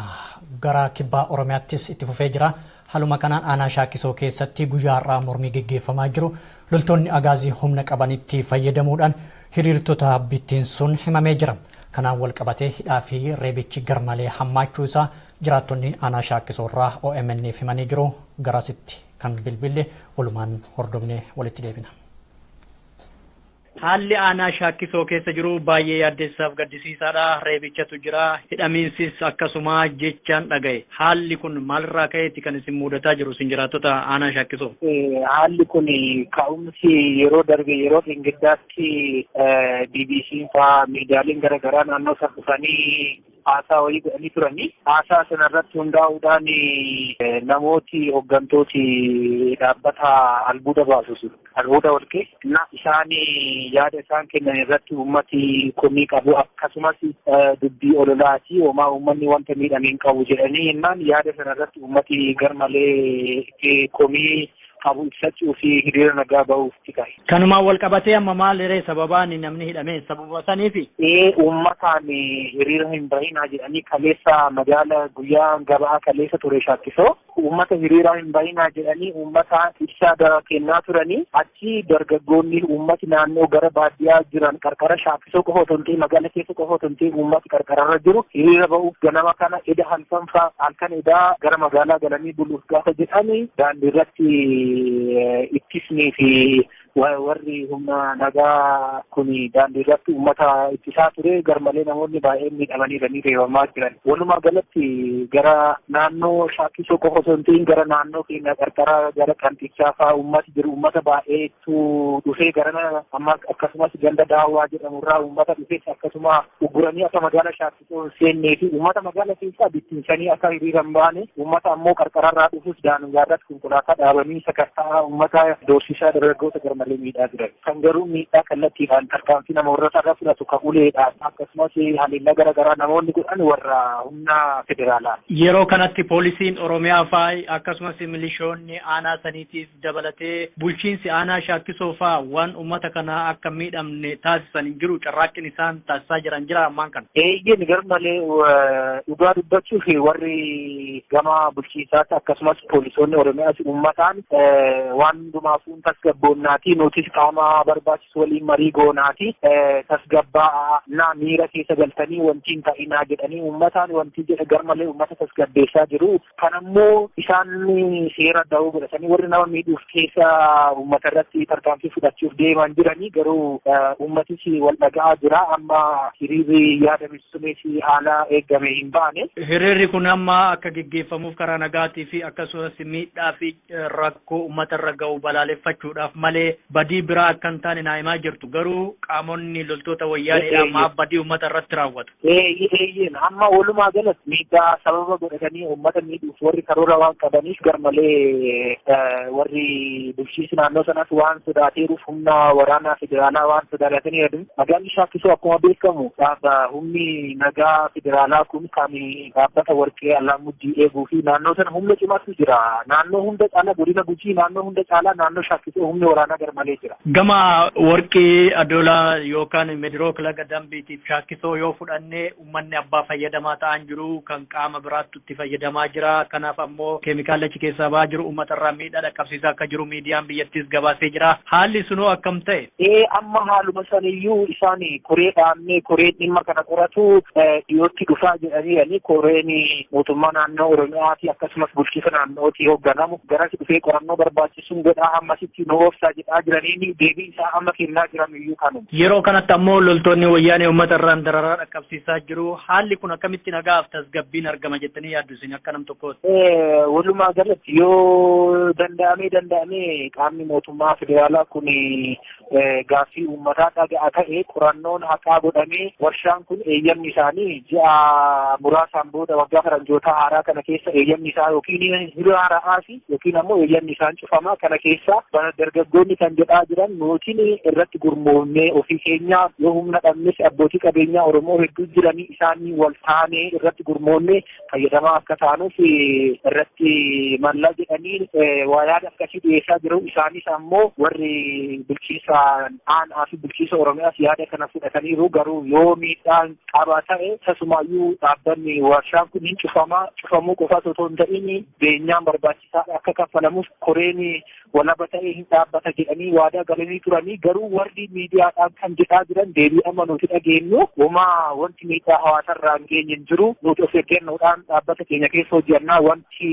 gara kibbaa Oromiyaattis itti fufee jira. Haluma kanaan aanaa Shaakisoo keessatti guyyaa har'aa mormii gaggeeffamaa jiru. Loltoonni agaazii humna qabanitti fayyadamuudhaan hiriirtota bittinsuun himamee jira. Kanaan wal qabatee hidhaa fi reebichi garmalee hammaachuu isaa jiraattonni aanaa shaakkisoorraa OMN'f himanii jiru. Garasitti kan bilbille walumaan hordofnee walitti deebina. Haalli aanaa shaakkisoo keessa jiru baay'ee yaaddeessaaf gaddisiisaadha. Reebichatu jira. Hidhamiinsis akkasuma jechaan dhagaye. Haalli kun maalirraa ka'eetti kan isin mudataa jiru isin jiraattota aanaa shaakkisoo? Haalli kun ka'umsi yeroo darbe yeroo dhingiddaatti BBC'n fa'aa miidiyaaleen garaagaraa naannoo sana dhufanii haasaa wayii godhanii turanii. Haasaa sanarratti hundaa'uudhaan namooti hooggantooti dhaabbata albuuda baasu albuuda walqee isaan yaada isaan kennan irratti uummati komii qabu akkasumas dubbii ololaati homaa uummanni wanta miidhameen qabu jedhanii innaan yaada sana irratti uummati garmalee komii qabu ibsachuu fi hiriira nagaa bahuuf tikai. Kanumaan wal qabatee amma maal sababaan namni hidhame sababa saniifi? Uummataan hiriira hin bahinaa jedhanii kaleessa magaala guyyaa gabaa kaleessa ture shaakkisoo. Uummata hiriira hin bahinaa jedhanii uummata ibsaa kennaa turanii achi dargaggoonni uummati naannoo gara baadiyyaa jiran qarqara shaakkisoo qofa otoo hin ta'in magaala keessa qofa otoo hin ta'in uummati qarqararra jiru hiriira bahuuf ganama kana eda halkan edaa gara magaalaa galanii buluuf gaafa jedhanii daandii irratti ittisnii fi warri humna nagaa kun daandii irratti uummata ittisaa ture garmalee namoonni baay'een miidhamanii reebamaa jiran. Walumaa galatti gara naannoo shaakkisoo qofa osoo hin ta'in gara naannoo keenya qarqara gara qanxichaa fa'aa uummati jiru uummata baay'eetu dhufee gara amma akkasumas ganda daawwaa jedhamurraa uummata dhufees akkasuma ugguranii akka magaala shaakkisoo hin seennee fi uummata magaala keessaa bittinsanii akka hiriira hin baane uummata ammoo qarqararraa dhufus daangaa irratti konkolaataa dhaabanii sakartaa uummata doorsisaa dargaggoota garmalee miidhaa jiran. Kan garuu miidhaa kallattiidhaan tarkaanfii nama warra irra fudhatu kan uleedhaan akkasumas haleellaa garaagaraa namoonni godhan warra humna federaalaa. Yeroo kanatti poolisiin Oromiyaa fa'aa akkasumas milishoonni aanaa saniitiif dabalatee bulchiinsi aanaa shaakkisoo fa'aa waan uummata kanaa akka miidhamne taasisan hin jiru carraaqqiin isaan taasisaa jiran jira ammaan kana. Eeyyeen garmalee dhugaa dubbachuuf warri gama bulchiinsaatti akkasumas poolisoonni Oromiyaas uummataan waan hundumaafuun tasgabboonnaati nutis qaama barbaachisu waliin marii goonaati tasgabbaa miira keessa galtanii wanti hin ta'inaa jedhanii uummataan wanti jedhe garmalee uummata tasgabbeessaa jiru. Kanammoo isaan seera da'oo godhatanii warri nama miidhuuf keessa uummata irratti tarkaanfii fudhachuuf deeman jiranii garuu uummatis wal dhaga'aa jira amma hiriirri yaadamisuunis haala eeggame hin baane. Hiriirri kun amma akka geggeeffamuuf karaa nagaatii fi akkasumas miidhaa fi rakkoo uummata irra ga'u balaaleffachuudhaaf malee badii biraa akka hin taane naa himaa jirtu garuu qaamonni loltoota wayyaanee amma badii uummata irratti raawwatu. Eeyyeen amma walumaa galatti miidhaa sababa godhatanii uummata miidhuuf warri karoora waan qabaniif garmalee warri bulchiinsi naannoo sanas waan sodaateeruuf humna waraanaa federaalaa waan sodaatatanii jedhu magaalli shaakkisoo akkuma beekamu humni nagaa federaalaa kun kan dhaabbata warqee Alaamuddii eeguu fi naannoo sana humna cimaatu jira. Naannoo hunda caalaa godina Gujii naannoo hunda caalaa naannoo shaakkisoo humni waraanaa garmalee jira. Gama warqee adoolaa yookaan Medirook laga dambiitiif shaakkisoo yoo fudhannee uummanni abbaa fayyadamaa ta'an jiru kan qaama biraatti itti fayyadamaa jira. Kanaaf ammoo keemikaala achi keessaa ba'aa jiru uummatarraa miidhaa dhaqqabsiisaa akka jiru miidiyaan biyyattiis gabaasee jira. Haalli sunoo akkam ta'e? Amma haaluma saniyyuu isaan koree dhaabnee koree dhimma kana qoratu dhiyootti dhufaa jedhanii koreen mootummaa naannoo Oromiyaati akkasumas bulchiinsa naannootii hoogganamu garas dhufee qorannoo barbaachisuun godhaa ammasitti nu oofsaa jedhaa jiranii deebii isaa amma kennaa jiran iyyuu kanuma. Yeroo kanatti ammoo loltoonni wayyaanee uummatarraan dararaa dhaqqabsiisaa jiru. Haalli kun akkamitti nagaaf tasgabbiin argama jettanii yaaddu isin akka nam tokkooti? Walumaa galatti yoo danda'amee qaamni mootummaa federaalaa kun gaaffii uummataa dhaga'a ta'e qorannoon haqaa godhamee warshaan kun eeyyamni isaanii ji'a muraasaan booda waggaa faranjoota haaraa kana keessa eeyyamni isaa yookiin hira haara'aa fi yookiin ammoo eeyyamni isaan cufamaa kana keessa dargaggoonni kan jedhaa jiran mootiin irratti gurmoonnee ofii keenya yoo humna dhabnes abbootii qabeenyaa Oromoo hedduu jiranii isaanii wal taanee irratti gurmoonnee fayyadamaa akka taanuuf irratti mallaa jedhanii yaada akkasii dhiyeessaa jiru. Isaanis ammoo warri bulchiinsa aanaa fi bulchiinsa Oromiyaas yaada kana fudhataniiru garuu yoo miidhaan qaba ta'e tasumaayyuu dhaabbanni warshaan kun hin cufamuu qofaas otoo hin ta'in beenyaan barbaachisaa akka kaffalamuuf koreen walaba ta'ee hin dhaabbata jedhanii waadaa galanii turanii garuu warri miidiyaadhaan kan jedhaa jiran deebii amma nuti dhageenyu homaa wanti miidhaa hawaasarraa hin geenye hin jiru nuti of eeggannoodhaan dhaabbata keenya keessa hojjannaa wanti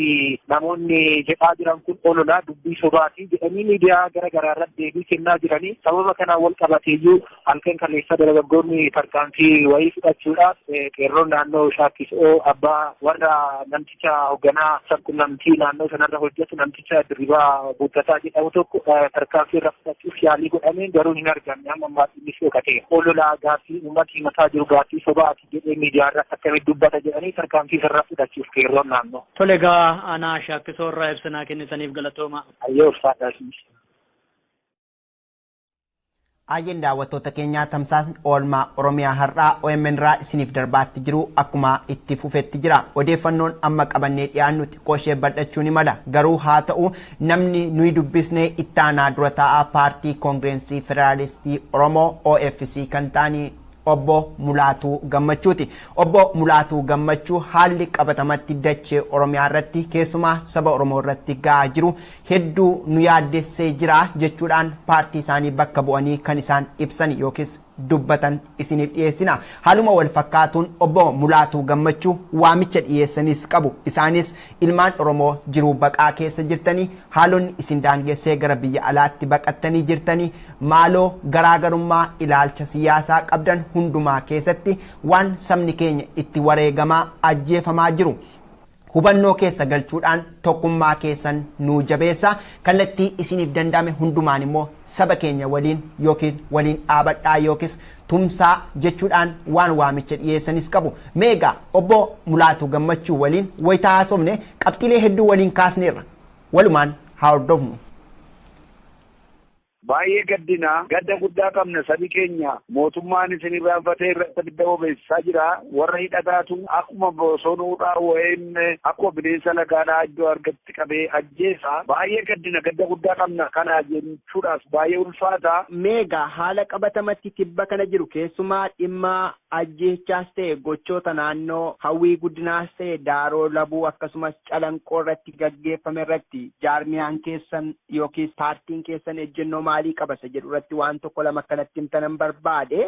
namoonni jedhaa jiran kun ololaa dubbii sobaati jedhanii miidiyaa gara garaa irratti deebii kennaa jiranii sababa kanaan wal qabateeyyuu halkan kaleessa dargaggoonni tarkaanfii wayii fudhachuudhaaf qeerroon naannoo Shaakkisoo abbaa warra namticha hoogganaa sabquunnamtii naannoo sanarra hojjetu namticha Dirribaa Guuttataa jedhamu tokko tarkaanfii irra fudhachuuf yaalii godhameen garuu hin argamne amma ammaatti inni dhokatee ololaa gaaffii uummatni mataa jiru gaaffii sobaati jedhee miidiyaa irratti akkamitti dubbata jedhanii tarkaanfii irra fudhachuuf qeerroon naannoo. Tole egaa aanaa Shaakkisoo irraa ibsa kennitaniif galatooma. Ayyoo ulfaadhaas. Ayyeen daawwattoota keenyaa tamsaasni oolmaa Oromiyaa har'aa OMN irraa isiniif darbaatti jiru akkuma itti fufetti jira. Odeeffannoon amma qabannee dhiyaannu xiqqoo ishee bal'achuu ni mala. Garuu haa ta'u namni nuyi dubbisnee itti aanaa dura taa'aa paartii koongireensii federaalistii Oromoo OFC kan ta'anii obbo Mulaatuu Gammachuuti. Obbo Mulaatuu Gammachuu haalli qabatamatti dachee Oromiyaa irratti keessumaa saba Oromoo irratti ga'aa jiru hedduu nu yaaddessee jira jechuudhaan paartii isaanii bakka bu'anii kan isaan ibsan yookiis dubbatan isiniif dhiyeessina. Haaluma wal fakkaatuun obbo Mulaatuu Gammachuu waamicha dhiyeessanis qabu. Isaanis ilmaan Oromoo jiruu baqaa keessa jirtanii haalonni isin daangessee gara biyya alaatti baqattanii jirtanii maaloo garaagarummaa ilaalcha siyaasaa qabdan hundumaa keessatti waan sabni keenya itti wareegamaa ajjeefamaa jiru. Hubannoo keessa galchuudhaan tokkummaa keessan nuu jabeessa kallattii isiniif danda'ame hundumaan immoo saba keenya waliin yookiin waliin dhaabadhaa yookiis tumsaa jechuudhaan waan waamicha dhiyeessanis qabu. Meegaa obbo Mulaatuu Gammachuu waliin wayita haasofne qabxiilee hedduu waliin kaasneerra. Walumaan haa hordofnu. baay'ee gaddina gadda guddaa qabna sabi keenya mootummaan isin irraanfatee irratti abidda bobeessisaa jira warra hidhataatu akkuma bosonuudhaa wayeen akkuma bineensa lagaadhaa iddoo argatti qabee ajjeesa baay'ee gaddina gadda guddaa qabna kana jechuudhaaf baay'ee ulfaata. Meegaa haala qabatamatti tibba kana jiru keessumaa dhimma ajjeechaas ta'e gochoota naannoo hawwii guddinaas ta'e daaroo labuu akkasumas calanqoo irratti gaggeeffame irratti jaarmiyaan keessan yookiis paartiin keessan ejjennoo maalii qabasa jedhu irratti waan tokko lama akkanatti himtanan barbaade.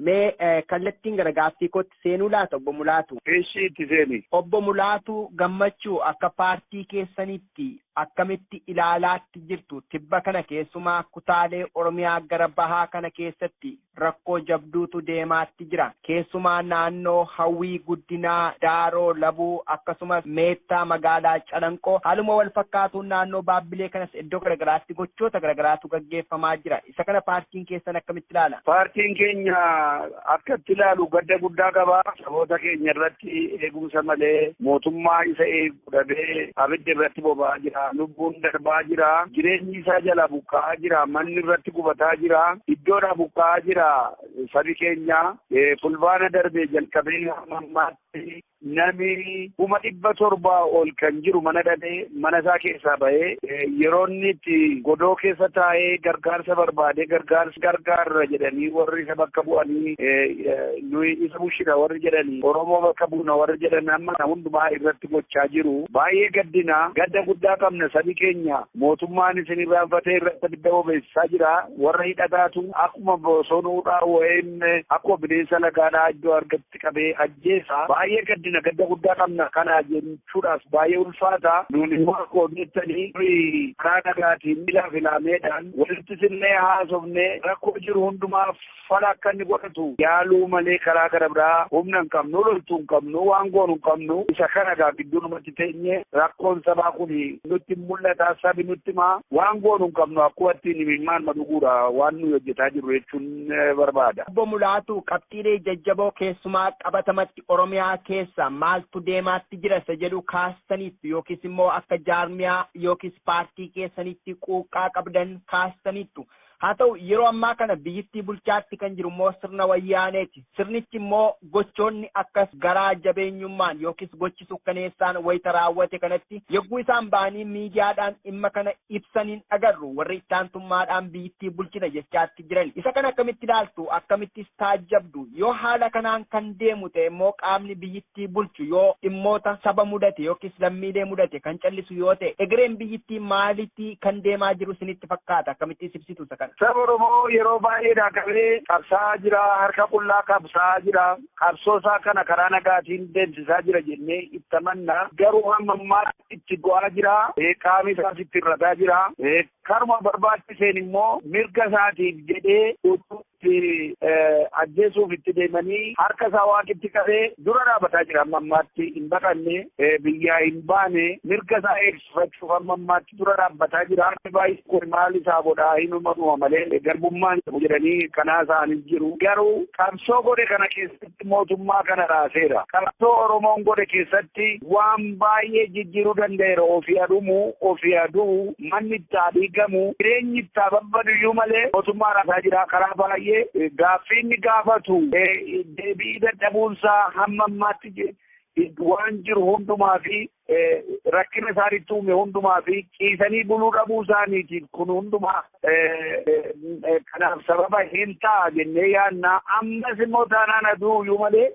Mee kallattiin gara gaaffii kootti seenuu laata obbo Mulaatuu? Eessi itti seeni? Obbo Mulaatuu Gammachuu akka paartii keessanitti akkamitti ilaalaatti jirtu tibba kana keessumaa kutaalee Oromiyaa gara bahaa kana keessatti rakkoo jabduutu deemaatti jira keessumaa naannoo hawwii guddinaa daaroo labuu akkasumas meettaa magaalaa calanqoo haaluma wal fakkaatuun naannoo baabbilee kanas iddoo garagaraatti gochoota garagaraatu gaggeeffamaa jira isa kana paartiin keessan akkamitti ilaala? Paartiin keenya akkatti ilaalu gadda guddaa qaba saboota keenya irratti eegumsa malee mootummaa isa eegu dhabee abidda irratti boba'aa jira. Lubbuun darbaa jira jireenyi isaa jala buqqa'aa jira manni irratti gubataa jira iddoodhaa buqqa'aa jira sabi keenya fulbaana darbee jalqabee ammaatti nami 700 ol kan jiru mana dhabee mana isaa keessaa bahee yeroo inni itti godoo keessa taa'ee gargaarsa barbaadee gargaarra jedhanii warri isa bakka bu'anii nuyi isa bushina warri jedhanii Oromoo bakka buuna warri jedhan amma hundumaa irratti gochaa jiru baay'ee gaddina gadda guddaa qabna sabi keenya mootummaan isin irraanfatee irratti abidda bobeessisaa jira warra hidhataatu akkuma bosonuudhaa wayeen akkuma bineensa lagaadhaa iddoo argatti qabee ajjeesa baay'ee gaddina gadda guddaa qabna kana jechuudhaaf baay'ee ulfaata nuuni immoo qoodnettanii karaa nagaatiin miilaa filaameedhaan walitti sillee haasofne rakkoo jiru hundumaaf fala akka inni godhatu yaaluu malee karaa gara biraa humna hin qabnu loltuu hin qabnu waan goonu hin qabnu isa kana gaa gidduunumatti teenye rakkoon sabaa kun nutti mul'ata sabi nutti maa waan goonu hin qabnu akkuma ittiin himimmaan maduguudha waan nuyi hojjetaa jirru jechuun barbaada. Obbo Mulaatuu qabxiilee jajjaboo keessumaa qabatamatti Oromiyaa keessa maaltu deemaatti jira isa jedhu kaastanitti yookiis immoo akka jaarmiyaa yookiis paartii keessanitti quuqqaa qabdan kaastanittu Haa ta'u yeroo ammaa kana biyyittii bulchaatti kan jiru immoo sirna wayyaaneeti. Sirnichi immoo gochoonni akkas garaa jabeenyummaan yookiis gochi sukkaneessaan wayita raawwate kanatti yogguu isaan ba'anii miidiyaadhaan dhimma kana ibsaniin agarru warri ittaantummaadhaan biyyittii bulchina jechaatti jiran. Isa kana akkamitti ilaaltu akkamittis taajjabdu yoo haala kanaan kan deemu ta'e immoo qaamni biyyittii bulchu yoo dhimmoota saba mudate yookiis lammiilee mudate kan callisu yoo ta'e egereen biyyittii maalitti kan deemaa jiru isinitti fakkaata akkamittis ibsitu isa kana. Saba Oromoo yeroo baay'eedhaa qabee qabsaa jira harka qullaa qabsaa jira qabsoosaa kana karaa nagaatiin deemsisaa jira jennee itti amanna garuu hamma ammaatti itti go'aa jira qaamni isaas itti irrataa jira karuma barbaachiseen immoo mirga isaatiif jedhee ajjeesuuf itti deemanii harka isaa waaqitti qabee dura dhaabataa jira amma ammaatti hin baqanne biyyaa hin baane mirga isaa eegsifachuuf amma ammaatti dura dhaabbataa jira harki baay'ee kun maal isaa godhaa hin uumama malee garbummaan jedhanii kanaa isaanii jiru garuu qabsoo godhe kana keessatti mootummaa kana raaseera qabsoo Oromoon godhe keessatti waan baay'ee jijjiiruu danda'eera ofii aduu manni itti diigamu jireenyi itti babbadu iyyuu malee mootummaa raasaa jira karaa baay'ee gaaffiin gaafatu deebii dadhabuunsaa hamma ammaatti waan jiru hundumaa fi rakkina isaanitti uume hundumaa fi ciisanii buluu dhabuu isaaniitiif kun hundumaa kanaaf sababa hin ta'a jennee yaadna ammas immoo taanaan aduu iyyuu malee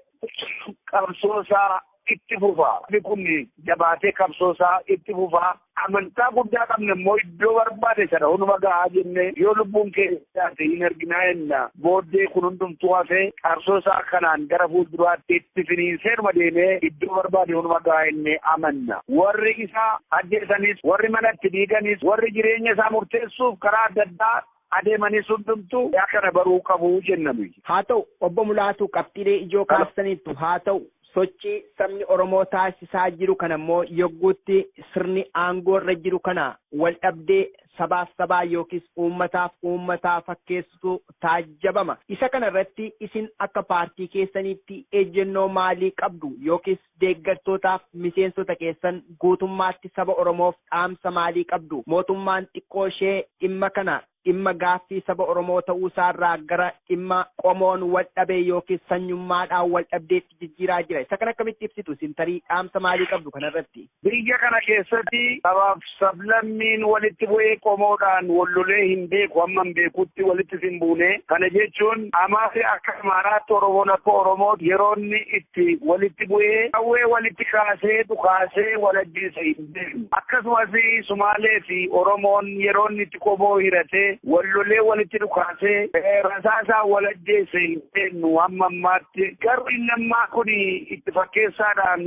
qabsoosaa itti fufaa kun jabaatee qabsoosaa itti fufaa amantaa guddaa qabna immoo iddoo barbaade sana hunduma gahaa jenne yoo lubbuun keessaati hin arginaa jenna booddee kun hundumtuu hafee qabsoosaa kanaan gara fuulduraatti itti finiinseeruma deemee iddoo barbaade hunduma gahaa jennee amanna warri isaa ajjeesanis warri manatti diiganis warri jireenya isaa murteessuuf karaa adda addaa adeemanis hundumtuu kana baruu qabu jennamu. Haa ta'u obbo Mulaatu qabxiilee ijoo kaastaniittu haa ta'u sochii sabni Oromoo taasisaa jiru kana immoo yogguutti sirni aangoo irra jiru kana wal dhabdee sabaaf sabaa yookiis uummataa fakkeessitu taajjabama. Isa kana irratti isin akka paartii keessaniitti ejjennoo maalii qabdu yookiis deeggartootaaf miseensota keessan guutummaatti saba Oromoof dhaamsa maalii qabdu? Mootummaan xiqqoo ishee dhimma kana dhimma gaaffii saba Oromoo ta'uu isaarraa gara dhimma qomoon wal dhabee yookiis sanyummaadhaan wal dhabdeetti jijjiiraa jira. Isa kana akkamitti ibsitu? Isin tarii dhaamsa maalii qabdu kanarratti? Biyya kana keessatti sabaaf sablammiin walitti bu'ee qomoodhaan wallolee hin beeku hamman beekutti walitti hin buune. Kana jechuun amaafi akka Amaaraatti Oromoon akka Oromooti yeroo inni itti walitti bu'ee qawwee walitti kaasee dhukaasee wal ajjeese hin beeku. Akkasumas Sumaalee fi Oromoon yeroo inni itti qomoo hiratee wallolee walitti dhukaasee rasaasaa wal ajjeese hin beeknu hamma ammaatti garuu inni ammaa kun itti fakkeessaadhaan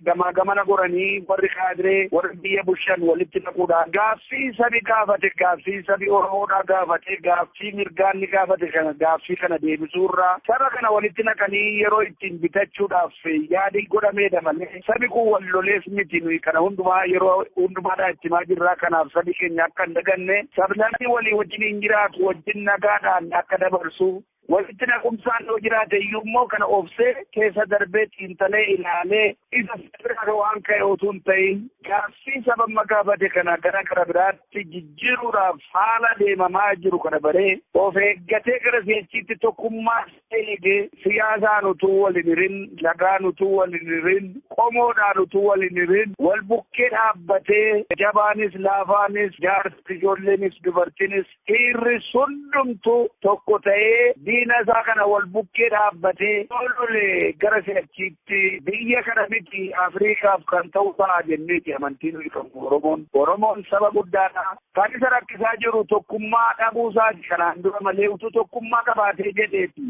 gamaa gamana goranii warri kaadiree warri biyya bushan walitti dhaquudhaan gaaffii sabi gaafate gaaffii sabi Oromoodhaa gaafate gaaffii mirgaanni gaafate kana gaaffii kana deebisuurraa saba kana walitti naqanii yeroo ittiin bitachuudhaaf yaadi godhameedha malee sabi kun wallolees miti nuyi kana hundumaa yeroo hundumaadhaa ittimaa jirraa kanaaf sabi keenya akka hin daganne sablamni walii wajjin jiraatu wajjin nagaadhaan akka dabarsu walitti naqumsaan yoo jiraate iyyuu immoo kana obsee keessa darbee xiinxalee ilaalee isa bira waan ka'e utuu hin ta'in gaaffii saba gaafate kana gara biraatti jijjiiruudhaaf haala deemamaa jiru kana baree of eeggatee gara seechiitti tokkummaa eegee siyaasaan utuu waliin hirin lagaan utuu waliin hirin qomoodhaan utuu waliin hirin wal bukkee dhaabbatee jabaanis laafaanis jaarsi ijoolleenis dubartiinis dhiirri hundumtuu tokko ta'ee diina isaa kana wal bukkee dhaabbatee lole gara seechiitti biyya kana miti Afriikaaf kan ta'u ta'a jenneeti amantiin nuyi qabnu Oromoon saba guddaadha. Kan isa rakkisaa jiru tokkummaa dhabuusaati kanaan dura malee utuu tokkummaa qabaatee jedheeti.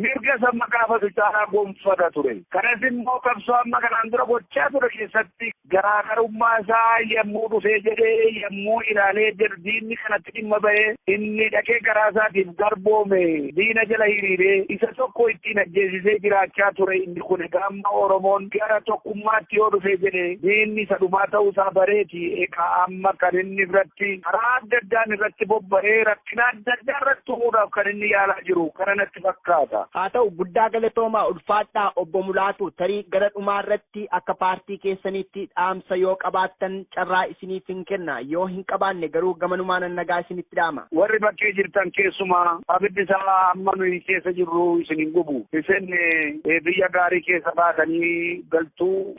Mirga sama gaafatu caalaa gonfata ture. Kanas immoo qabsoo amma kanaan dura gochaa ture keessatti garaagarummaa isaa yommuu dhufee jedhee yommuu ilaalee diinni kanatti dhimma bahee inni dhaqee garaa isaatiif garboome diina jala hiriiree isa tokko ittiin ajjeesisee jiraachaa ture inni kun amma Oromoon gara tokkummaatti yoo dhufee jedhee diinni isa dhumaa ta'uusaa bareeti. Egaa amma kan inni irratti karaa adda addaan irratti bobba'ee rakkina adda addaa irratti uumuudhaaf kan inni yaalaa jiru kana natti fakkaata. ta'a. Haa ta'u guddaa galatoomaa ulfaadhaa obbo Mulaatu tarii gara dhumaa irratti akka paartii keessanitti dhaamsa yoo qabaattan carraa isiniif hin kenna yoo hin qabaanne garuu gamanumaan nagaa isinitti dhaama. Warri bakkee jirtan keessumaa abiddi isaa amma nuyi keessa jirru isin hin gubu. Isin biyya gaarii keessa baatanii galtuu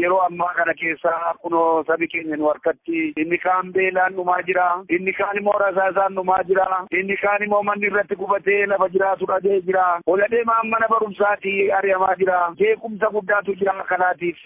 yeroo ammaa kana keessa kunoo sabi keenya nu harkatti inni kaan beelaan dhumaa jira, inni kaan immoo rasaasaan dhumaa jira, inni kaan immoo manni irratti gubatee lafa jiraatu dhagee jira. Ol adeemaa mana barumsaati ari'amaa jira. Jeequmsa guddaatu jira kanaatiif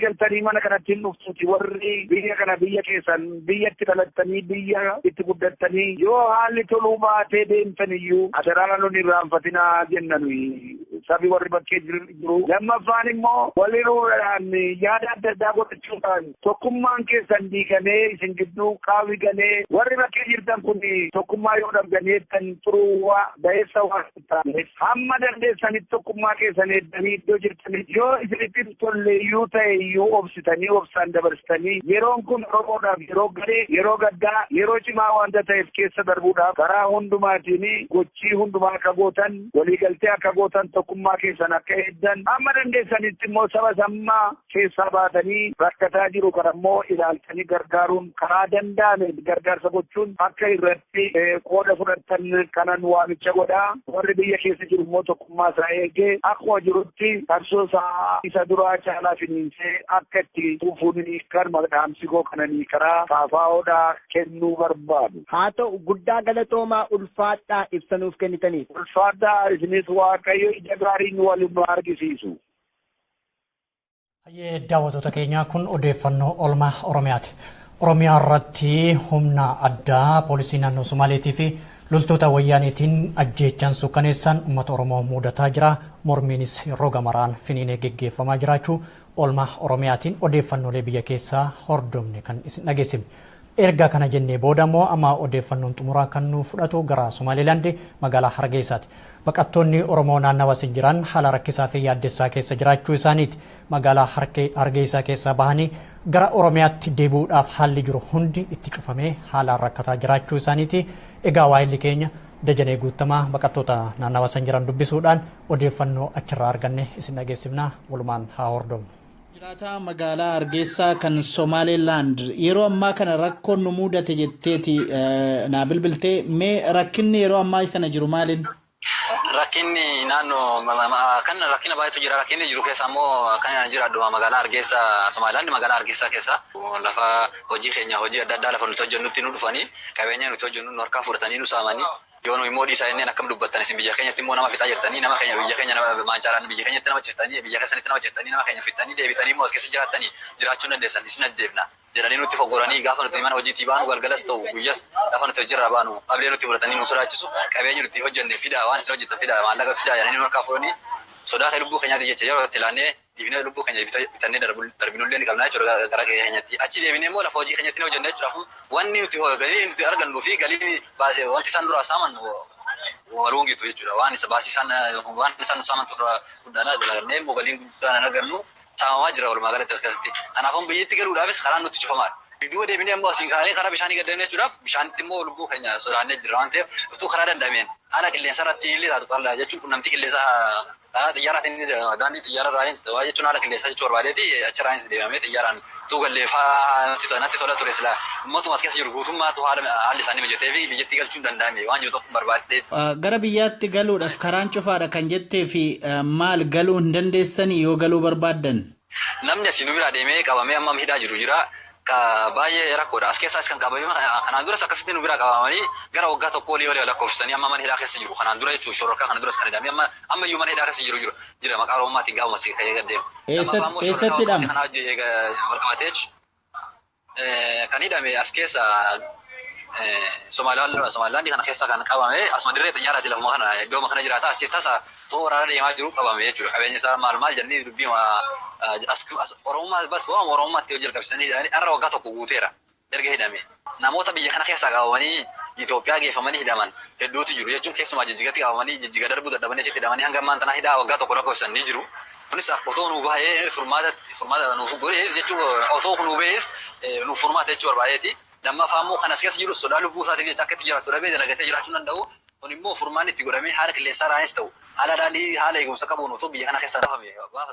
galtanii mana kanatti hin dhuftuuti warri biyya kana biyya keessan biyyatti dhalattanii biyya itti guddattanii yoo haalli toluu baatee deemtaniyyuu asirraa nun irraanfatinaa jenna nuyi sabi warri bakkee jiru. Lammaffaan immoo waliiruudhaan yaada adda addaa godhachuudhaan tokkummaan keessan diigamee isin gidduu qaawwi galee warri bakkee jirtan kun tokkummaa yoo dhabdaneettan turuu ba'eessa waan taaneef hamma dandeessanitti tokkummaa keessan eeddanii iddoo jirtaniif yoo isinitti tolleeyyuu ta'e iyyuu obsitanii obsaan dabarsitanii yeroon kun Oromoodhaaf yeroo galee yeroo gaddaa yeroo cimaa waanta ta'eef keessa darbuudhaaf karaa hundumaatiin gochii hundumaa akka gootan waliigaltee akka gootan tokkummaa keessan akka eeddan hamma dandeessanitti immoo saba sammaa keessaa baatanii rakkataa jiru kan ammoo ilaaltanii gargaaruun karaa danda'ame gargaarsa gochuun akka irratti qooda fudhattan kanan waamicha godhaa. Warri biyya keessa jiru immoo tokkummaa isaa eegee akkuma jirutti qabsoo isaa isa duraa caalaa finiinsee akka itti tuufuun kan dhaamsigoo kananii karaa kaafaa'oodhaa kennuu barbaadu. Haa ta'u guddaa galatoomaa ulfaadhaa ibsanuuf kennitaniif. Ulfaadhaa isinis Waaqayyo ija gaarii nu waliin nu argisiisu. Hayyee daawwattoota keenyaa kun odeeffannoo oolmaa Oromiyaati. Oromiyaa irratti humna addaa poolisii naannoo Somaaleetii fi loltoota wayyaaniitiin ajjeechaan suukkaneessaan uummata Oromoo mudataa jira. Mormiinis yeroo gamaraan finiinee geggeeffamaa jiraachuu oolmaa Oromiyaatiin odeeffannoolee biyya keessaa hordofne kan isin dhageessifne. Erga kana jennee booda immoo amma odeeffannoon xumuraa kan nu fudhatu gara Somaaliilaand magaalaa Hargeysaati. Baqattoonni Oromoo naannawa isin jiran haala rakkisaa fi yaaddessaa keessa jiraachuu isaaniiti. Magaalaa Hargeysaa keessaa bahanii gara Oromiyaatti deebi'uudhaaf haalli jiru hundi itti cufamee haalaan rakkataa jiraachuu isaaniiti. Egaa waa'illi keenya Dajanee Guutamaa baqattoota naannawa isin jiran dubbisuudhaan odeeffannoo achirraa arganne isin dhageessifna. Walumaan haa hordofnu. Jiraataa magaalaa Hargeysaa kan Somaaliilaand yeroo ammaa kana rakkoon nu mudate jetteeti naa bilbiltee mee rakkinni yeroo ammaa kana jiru maaliin? Rakkinni naannoo kan rakkina baay'eetu jira. Rakkinni jiru keessa immoo kan jira adduma magaalaa Hargeysaa Somaaliilaand magaalaa Hargeysaa keessa lafa hojii keenya hojii adda addaa lafa nuti hojjennutti nu dhufanii qabeenya nuti hojjennu nu harkaa fudhatanii nu saamanii yoo nu immoo dhiisaa inneen akkam dubbattan isin biyya keenyatti immoo nama fixaa jirtanii nama keenya biyya keenya nama maancaadhaan biyya keenyatti nama ciistanii biyya keessanitti nama ciistanii nama keenya fixanii deebitanii immoo as keessa jiraattanii jiraachuu dandeessan isin ajjeefna jedhanii nutti foggoranii gaafa nuti mana hojiitii baanu galgalas ta'u guyyas gaafa nuti hojirraa baanu ablee nutti fudhatanii nu sodaachisu qabeenya nuti hojjenne fidaa waan isin hojjettan fidaa maallaqa fidaa jedhanii nu harkaa fuudhanii sodaa lubbuu keenyaati jecha yeroo itti ilaannee dhiibnee lubbuu keenya bitannee darbinullee ni qabnaa jechuudha gara keenyatti achi deebinee immoo lafa hojii keenyatti hojjennee jechuudha wanni nuti argannu fi galiin baasee wanti isaan duraa saaman waluun gitu jechuudha waan isa baasisan waan isaan saaman guddaadha dalagannee immoo galiin guddaan argannu saamamaa jira walumaa galatti as keessatti kanaafuu biyyatti galuudhaafis karaan nutti cufamaadha. Biduu deebinee immoo asiin karaa bishaanii gad deemnee jechuudhaaf bishaanitti immoo lubbuu keenya sodaannee jira waan ta'eef utuu karaa danda'ameen haala qilleensa irratti illee taatu qalla jechuun qunnamtii qilleensa xiyyaaraatiin daandii xiyyaara raayins waa jechuun haala qilleensa jechuu barbaadeeti achi raayins deemamee xiyyaaraan utuu galleeffaa natti tola ture sila uummatuma as keessa jiru guutummaatu haalli isaanii mijatee fi biyyatti galchuun danda'ame waan jiru tokko barbaadee. Gara biyyaatti galuudhaaf karaan cufaadha kan jettee fi maal galuu hin dandeessanii yoo galuu barbaaddan? Namni asii nu bira deemee qabamee amma hidhaa jiru jira. Baay'ee rakkoodha. As keessaas kan qabame kanaan duras akkasitti nu bira qabamanii gara waggaa tokko olii lakkoofsisanii amma mana hidhaa keessa jiru. Kanaan dura jechuun shororkaa kana duras kan hidhamee amma iyyuu mana hidhaa keessa jira maqaa Oromootiin gaafa masii ka'ee gaddeemu. Eessatti hidhame? Kana hojii wal qabatee kan hidhame as keessa Somaaliilaand kana keessa kan qabame asuma dirree xiyyaaraati lafuma kana iddoo kana jiraata asitti tasa too waraana deemaa jiru qabame jechuudha. Qabeenya isaa maal jennee dubbii Oromummaa bas waan Oromummaatti yoo jalqabsanii irra waggaa tokko guuteera erga hidhame. Namoota biyya kana keessaa qabamanii Itoophiyaa geeffamanii hidhaman hedduutu jiru jechuun keessumaa Jijjigatti qabamanii Jijjiga darbuu dadhabanii achitti hidhamanii hanga ammaan tana hidhaa waggaa tokko lakkoofsan ni jiru. Kunis otoo nu baay'ee furmaata nuuf godhees jechuun otoo nu baay'ees nuuf furmaata jechuu barbaadeeti. Lammaffaa immoo kan as keessa jiru sodaa lubbuu isaatiif jecha akka itti jiraatu dhabee dalagatee jiraachuu danda'u Kun immoo furmaan itti godhamee haala qilleensaa irraanis ta'u haala daandii haala eegumsa qabuun otoo biyya kana keessa dafame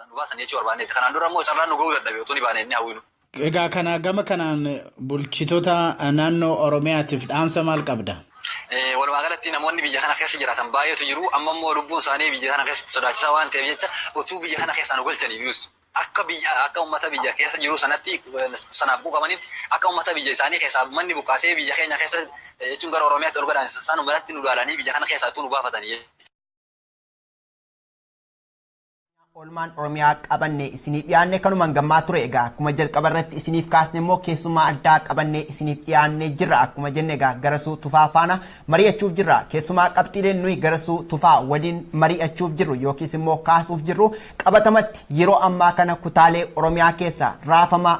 nu baasan jechuu barbaanneeti. Kanaan dura immoo carraan nu ga'uu dadhabe otoo ni baane inni hawwinu. Egaa kana gama kanaan bulchitoota naannoo Oromiyaatiif dhaamsa maal qabda? Walumaa galatti namoonni biyya kana keessa jiraatan baay'eetu jiru. Amma immoo lubbuun isaanii biyya kana keessatti sodaachisaa waan ta'eef jecha utuu biyya kana keessaa nu galchaniiyyuus akka uummata biyya keessa jiru sanatti sanaaf quuqamanitti akka uummata biyya isaanii keessaa manni buqqaasee biyya keenya keessa jechuun gara Oromiyaatti ol godhan isaan uummatatti nu ilaalanii biyya kana keessaa nu baafatanii. Olmaan Oromiyaa qabanne isiniif dhiyaanne kanumaan gammaa ture egaa akkuma jalqaba irratti isiniif kaasne immoo keessummaa addaa qabanne isiniif dhiyaanne jirra akkuma jenne egaa Garasuu Tufaa faana mari'achuuf jirra keessumaa qabxiileen nuyi Garasuu Tufaa waliin mari'achuuf jirru yookiis immoo kaasuuf jirru qabatamatti yeroo ammaa kana kutaalee Oromiyaa keessa raafama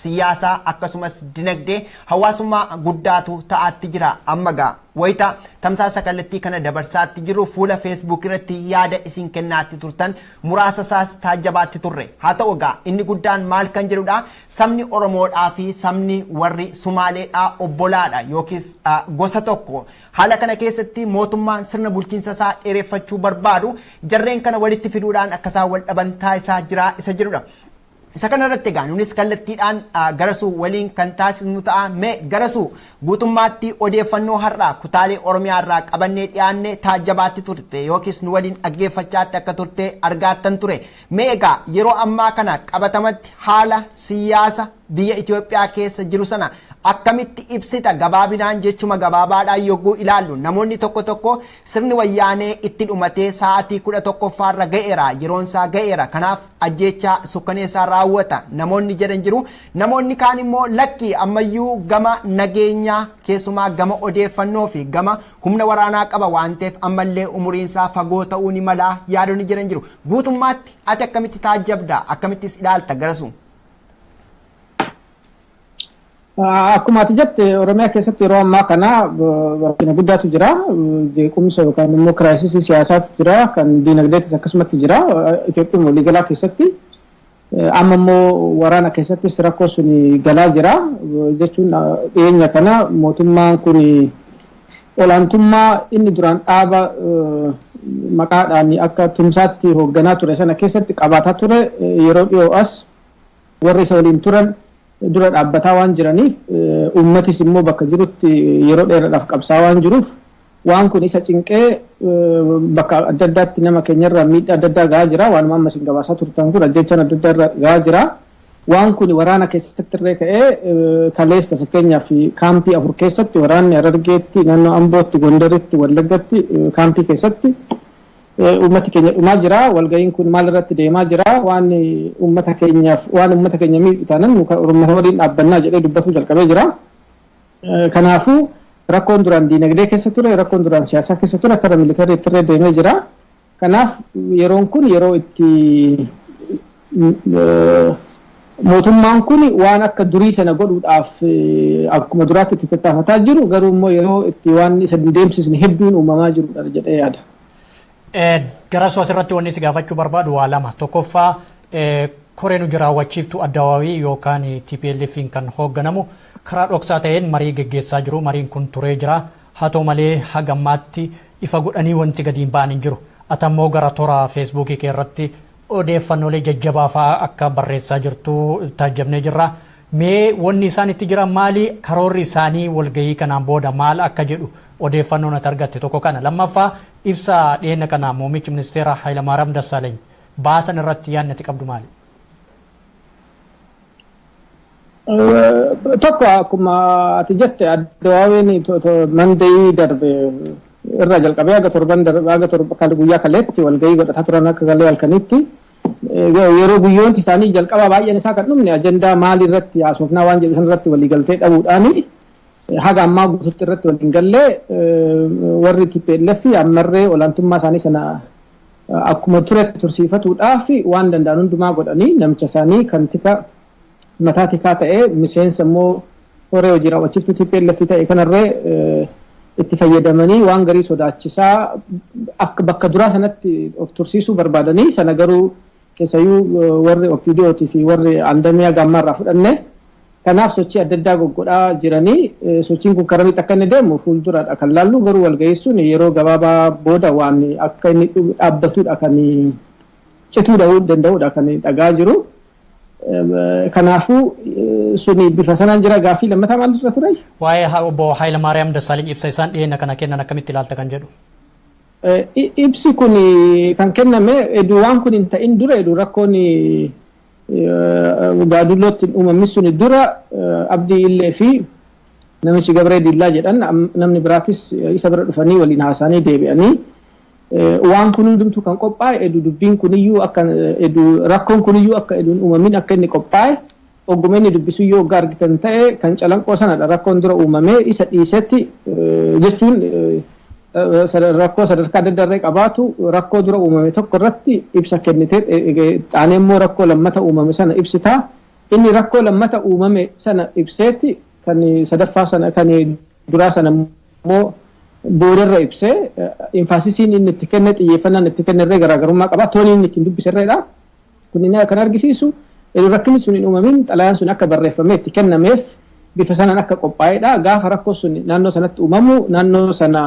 siyaasaa akkasumas dinagdee hawaasummaa guddaatu ta'aatti jira amma gaa wayita tamsaasa kallattii kana dabarsaatti jiru fuula Facebook irratti yaada isin kennaatti turtan muraasa isaas taajjabaatti turre haa ta'u egaa inni guddaan maal kan jedhudha sabni Oromoodhaa fi sabni warri Sumaaleedhaa obbolaadha yookiis gosa tokko haala kana keessatti mootummaan sirna bulchiinsa isaa dheereffachuu barbaadu jarreen kana walitti fiduudhaan akka isaan wal dhaban taasisaa jira isa jedhudha. Isa kana irratti egaa nunis kallattiidhaan Garasuu waliin kan taasisnu ta'a mee Garasuu guutummaatti odeeffannoo har'aa kutaalee Oromiyaa irraa qabannee dhiyaanne taajjabaatti turte yookiis nu waliin dhaggeeffachaatti akka turte argaattan ture mee egaa yeroo ammaa kana qabatamatti haala siyaasa biyya Itoophiyaa keessa jiru sana akkamitti ibsita gabaabinaan jechuma gabaabaadhaan yogguu ilaallu namoonni tokko sirni wayyaanee itti dhumatee sa'aatii 11ffaarra ga'eera yeroon isaa ga'eera kanaaf ajjeechaa sukkaneessaa raawwata namoonni jedhan jiru namoonni kaan immoo lakki ammayyuu gama nageenyaa keessumaa gama odeeffannoo fi gama humna waraanaa qaba waan ta'eef ammallee umuriinsaa fagoo ta'uu ni mala yaadonni jedhan jiru guutummaatti ati akkamitti taajjabda akkamittis ilaalta Garasuu? Akkuma ati jette Oromiyaa keessatti yeroo ammaa kana rakkina guddaatu jira jeequmsa yookaan immoo kiraayisisii siyaasaatu jira kan diinagdeetis akkasumatti jira Itoophiyaan waliigalaa keessatti amma immoo waraana keessattis rakkoo sun galaa jira jechuun dhiyeenya kana mootummaan kun olaantummaa inni duraan dhaaba maqaadhaan akka tumsaatti hoogganaa ture sana keessatti qabaataa ture yeroo dhiyoo as warri isa waliin turan dura dhaabbataa waan jiraniif uummatis immoo bakka jirutti yeroo dheeraadhaaf qabsaa waan jiruuf waan kun isa cinqee bakka adda addaatti nama keenyarraa miidhaa adda addaa gahaa jira waan amma isin gabaasaa turtan kun ajjechaan adda addaa gahaa jira waan kun waraana keessatti irree ka'ee kaleessa fakkeenyaaf kaampii 4 keessatti waraanni Harargeetti naannoo Ambootti Gondaritti Wallaggatti kaampii keessatti ummati keenya dhumaa jira walga'iin kun maal irratti deemaa jira waan ummata keenya miidhitanan Oromoo waliin dhaabbannaa jedhee dubbatu jalqabee jira kanaafuu rakkoon duraan diinagdee keessa ture rakkoon duraan siyaasaa keessa ture akka militarii irra deemee jira kanaaf yeroon kun yeroo itti mootummaan kun waan akka durii sana godhuudhaaf akkuma duraatti itti tattaafataa jiru garuu immoo yeroo itti waan isa deemsisne hedduun uumamaa jirudha jedhee yaada. Garasuu asirratti wanni si gaafachuu barbaadu waa lama tokkoffaa koreen hojii raawwachiiftuu addawaawii yookaan TPLF'n kan hoogganamu karaa dhoksaa ta'een marii geggeessaa jiru mariin kun turee jira haa ta'u malee hagammaatti ifa godhanii wanti gadi hin ba'an hin jiru atammoo gara toora feesbuukii kee irratti odeeffannoolee jajjabaa fa'aa akka barreessaa jirtu taajjabnee jirra mee wanni isaan itti jiran maali karoorri isaanii walgahii kanaan booda maal akka jedhu odeeffannoon ati argatte tokko kana lammaffaa ibsa dhiyeenya kana muummichi ministeera Hayilamaariyaam Dassaaleeny baasan irratti yaadni ati qabdu maali? Tokko akkuma ati jette addawaaween mandayii darbe irraa jalqabee haga torban guyyaa kaleetti walgahii godhataa turan akka galee halkanitti yeroo guyyoonni isaanii jalqaba baay'een isaa kan dhumne ajandaa maal irratti haasofnaa waan jedhu irratti waliigaltee dhabuudhaani haga ammaa guututti irratti waliin gallee warri TPLF ammarree olaantummaa isaanii sana akkuma turetti tursiifatuudhaaf waan danda'an hundumaa godhanii namicha isaanii kan tika mataa tikaa ta'ee miseensa immoo horee hojii raawwachiiftuu TPLF ta'e kanarree itti fayyadamanii waan garii sodaachisaa akka bakka duraa sanatti of tursiisuu barbaadanii sana garuu keessayyuu warri OPDOtii fi warri Andamiyaa gammaarraa fudhanne Kanaaf sochii adda addaa goggodhaa jiranii sochiin kun karamitti akka inni deemu fuulduradha kan laallu garuu walgahii sun yeroo gabaabaa booda waan akka inni dhaabbatudha kan cituu danda'udha kan dhagaa jiru. Kanaafuu suni bifa sanaan jira gaaffii lammataa maal dura ture? Waa'ee obbo Hayilamaariyaam Dassaaleny ibsa isaan dhiyeenya kana kennan akkamitti ilaalta kan jedhu? Ibsi kun kan kenname eduu waan kun hin ta'in dura eduu rakkoon gaadulootti uumamni suni dura Abdii Illee fi namichi Gabree Dillaa jedhan namni biraatis isa bira dhufanii waliin haasa'anii deebi'anii waan kun hundumtuu kan qophaa'e eduu dubbiin kuniyyuu akka eduu rakkoon kuniyyuu akka eduun uumamin akka inni qophaa'e ogguma inni dubbisu yoo hoggaa argitan ta'e kan calanqoo sanadha rakkoon dura uumamee isa dhiisetti jechuun rakkoo sadarkaa adda addaa qabaatu rakkoo dura uumame tokko irratti ibsa kennitee taanee immoo rakkoo lammata uumame sana ibsitaa inni rakkoo lammata uumame sana ibseetti kan sadaffaa sana kan duraa sana immoo boodarra ibsee infaasisiin inni itti kenne xiyyeeffannaan itti kenne garaagarummaa qaba tooni inni ittiin dubbiserreedha kun inni kan argisiisu rakkinni sun hin uumamin xalayaan sun akka barreeffamee itti kennameef bifa sanaan akka qophaa'edha gaafa rakkoo sun naannoo sanatti uumamu naannoo sana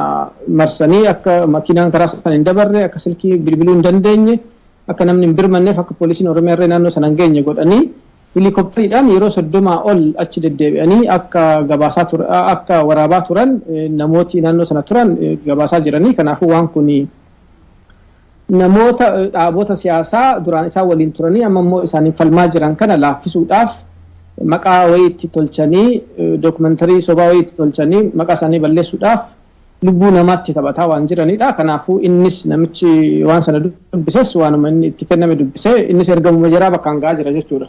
marsanii akka makiinaan karaa sana hin dabarre akka silkii bilbiluu hin dandeenye akka namni hin birmanneef akka poolisiin oromiyaa irree naannoo sana hin geenye godhanii helikopteriidhaan yeroo 30 ol achi deddeebi'anii akka gabaasaa akka waraabaa turan namooti naannoo sana turan gabaasaa jiranii kanaafuu waan kun namoota dhaabota siyaasaa duraan isaa waliin turanii amma immoo isaaniin falmaa jiran kana laaffisuudhaaf maqaa wayii itti tolchanii dookumentarii sobaa wayii itti tolchanii maqaa isaanii balleessuudhaaf lubbuu namaatti taphataa waan jiranidha. Kanaafuu innis namichi waan sana dubbises waanuma inni itti kenname dubbisee innis ergamuma jiraa bakkaan ga'aa jira jechuudha.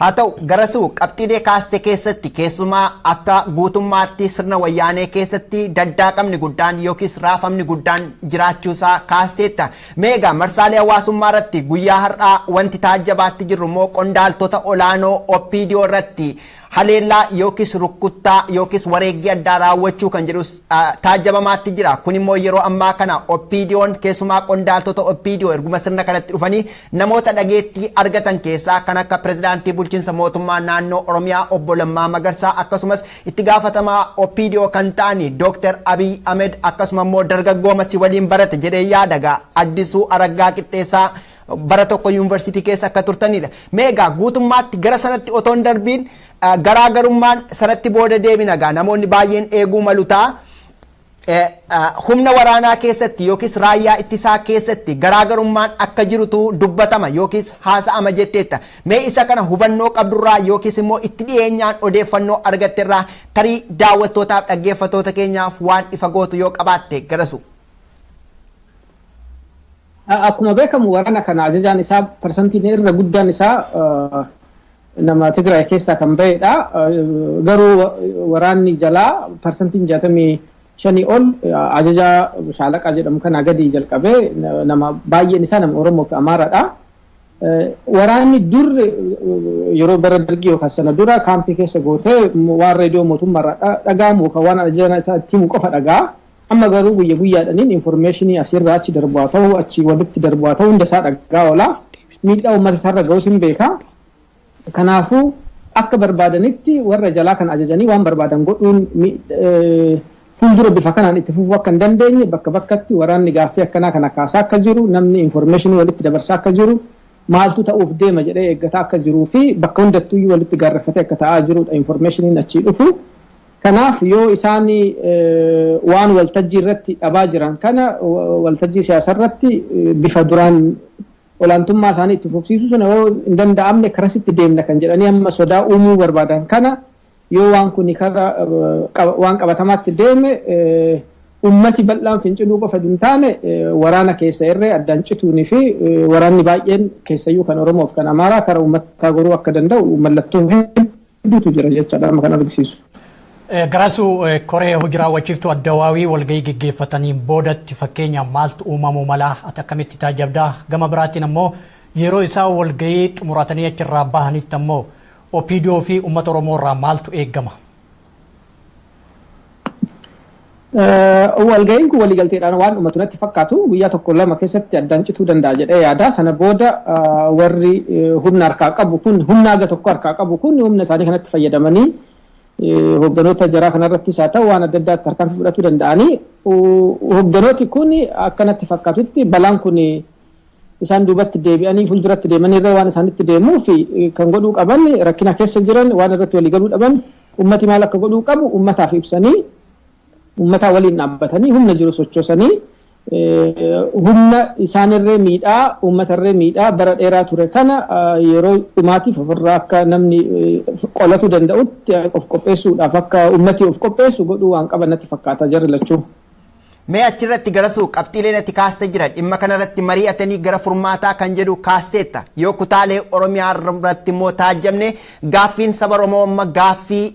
Haa ta'u garasuu qabxiilee kaaste keessatti keessumaa akka guutummaatti sirna wayyaanee keessatti daddaaqamni guddaan yookiis raafamni guddaan jiraachuusaa kaasteetta. Meegaa marsaalee hawaasummaa irratti guyyaa har'aa wanti taajjabaatti jirru immoo qondaaltota olaanoo OPDO irratti haleellaa yookiis rukkuttaa yookiis wareeggii addaa raawwachuu kan jedhus taajjabamaatti jira. Kun immoo yeroo ammaa kana OPDO'n keessumaa qondaaltota OPDO erguma sirna kanatti dhufanii namoota dhageettii argatan keessaa kan akka pirezidaantii bulchiinsa mootummaa naannoo Oromiyaa obbo Lammaa Magarsaa akkasumas itti gaafatamaa OPDO kan ta'ani Dr. Abiy Ahmed akkasuma immoo dargaggoo masii waliin barate jedhee yaadaga Addisuu Araggaa Qixxeessaa bara tokko yuunivarsiitii keessa akka turtanidha. Meegaa guutummaatti gara sanatti otoo hin darbiin garaagarummaan sanatti booda deebinagaa namoonni baay'een eeguu malutaa humna waraanaa keessatti yookiis raayyaa ittisaa keessatti garaagarummaan akka jirutu dubbatama yookiis haasa'ama jetteetta. Mee isa kana hubannoo qabdurraa yookiis immoo itti dhiyeenyaan odeeffannoo argatterraa tarii daawwattootaaf dhaggeeffattoota keenyaaf waan ifa gootu yoo qabaatte garasu. Akkuma beekamu waraana kana ajajaan isaa parsantiin irra guddaan isaa nama Tigraay keessaa kan ba'edha. Garuu waraanni jalaa parsantiin 65 ol ajajaa shaalaqaa jedhamu kana gadi jalqabee nama baay'een isaa nama Oromoo fi Amaaraadha. Waraanni dur yeroo bara dargii yookaan sana dura kaampii keessa gootee waan reediyoo mootummaarraa dhaga'amu yookaan waan ajajaan isaa itti himu qofa dhaga'a. Amma garuu guyya guyyaadhaniin informationii asirraa achi darbaa ta'u achi walitti darbaa ta'u hunda isaa dhagaa oola miidhaa uummata isaarra ga'us hin beeka. Kanaafuu akka barbaadanitti warra jalaa kan ajajanii waan barbaadan godhuun fuuldura bifa kanaan itti fufuu akka hin dandeenye bakka bakkatti waraanni gaaffii akkanaa kana kaasaa akka jiru namni informationii walitti dabarsaa akka jiru maaltu ta'uuf deema jedhee eeggataa akka jiruu fi bakka hundattuu walitti gaarreeffatee akka ta'aa jirudha informationiin achii dhufu. Kanaaf yoo isaan waan waltajjii irratti dhabaa jiran kana waltajjii siyaasaa irratti bifa duraan olaantummaa isaanii itti fufsiisuu sana yoo hin danda'amne karasitti deemna kan jedhanii amma sodaa uumuu barbaadan kana yoo waan kun waan qabatamaatti deeme ummati bal'aan finciluu qofa hin taane waraana keessa irree addaan cituunii fi waraanni baay'een keessayyuu kan Oromoof kan Amaaraa karaa uummataa goruu akka danda'u mallattoo hedduutu jira jechaadha amma kan argisiisu. Garasuu koree hojii raawwachiiftuu addawaawii walgahii geggeeffataniin boodatti fakkeenya maaltu uumamuu mala ati akkamitti taajabdaa gama biraatiin ammoo yeroo isaa walgahii xumuratanii achirraa bahanitti ammoo OPDO fi uummata Oromoo irraa maaltu eeggama? walga'iin kun waliigalteedhaan waan dhumatu natti fakkaatu guyyaa tokko lama keessatti addaan cituu danda'a jedhee yaada. Sana booda warri humna harkaa qabu kun humna aga tokko harkaa qabu kun humna isaanii kanatti fayyadamanii hogganoota jaraa kanarrattis haa ta'u waan adda addaatti harkaan fudhatuu danda'anii hogganooti kun akkanatti fakkaatutti balaan kun isaan duubatti deebi'anii fuulduratti deemanii irra waan isaanitti deemuu fi kan godhuu qaban rakkina keessa jiran waan irratti waliigaluu dhaban ummati maal akka godhuu qabu ummataaf ibsanii ummata waliin dhaabbatanii humna jiru sochoosanii humna isaanirree miidhaa uummatarree miidhaa bara dheeraa ture kana yeroo dhumaatiif ofirraa akka namni qolatu danda'utti of qopheessuudhaaf akka ummati of qopheessu godhuu waan qaban natti fakkaata jarri lachuu. Mee achirratti garasuu qabxiileen ati kaastee jira dhimma kanarratti mari'atanii gara furmaataa kan jedhu kaasteetta yoo kutaalee Oromiyaa irratti immoo taajjabne gaaffiin saba Oromoo amma gaaffii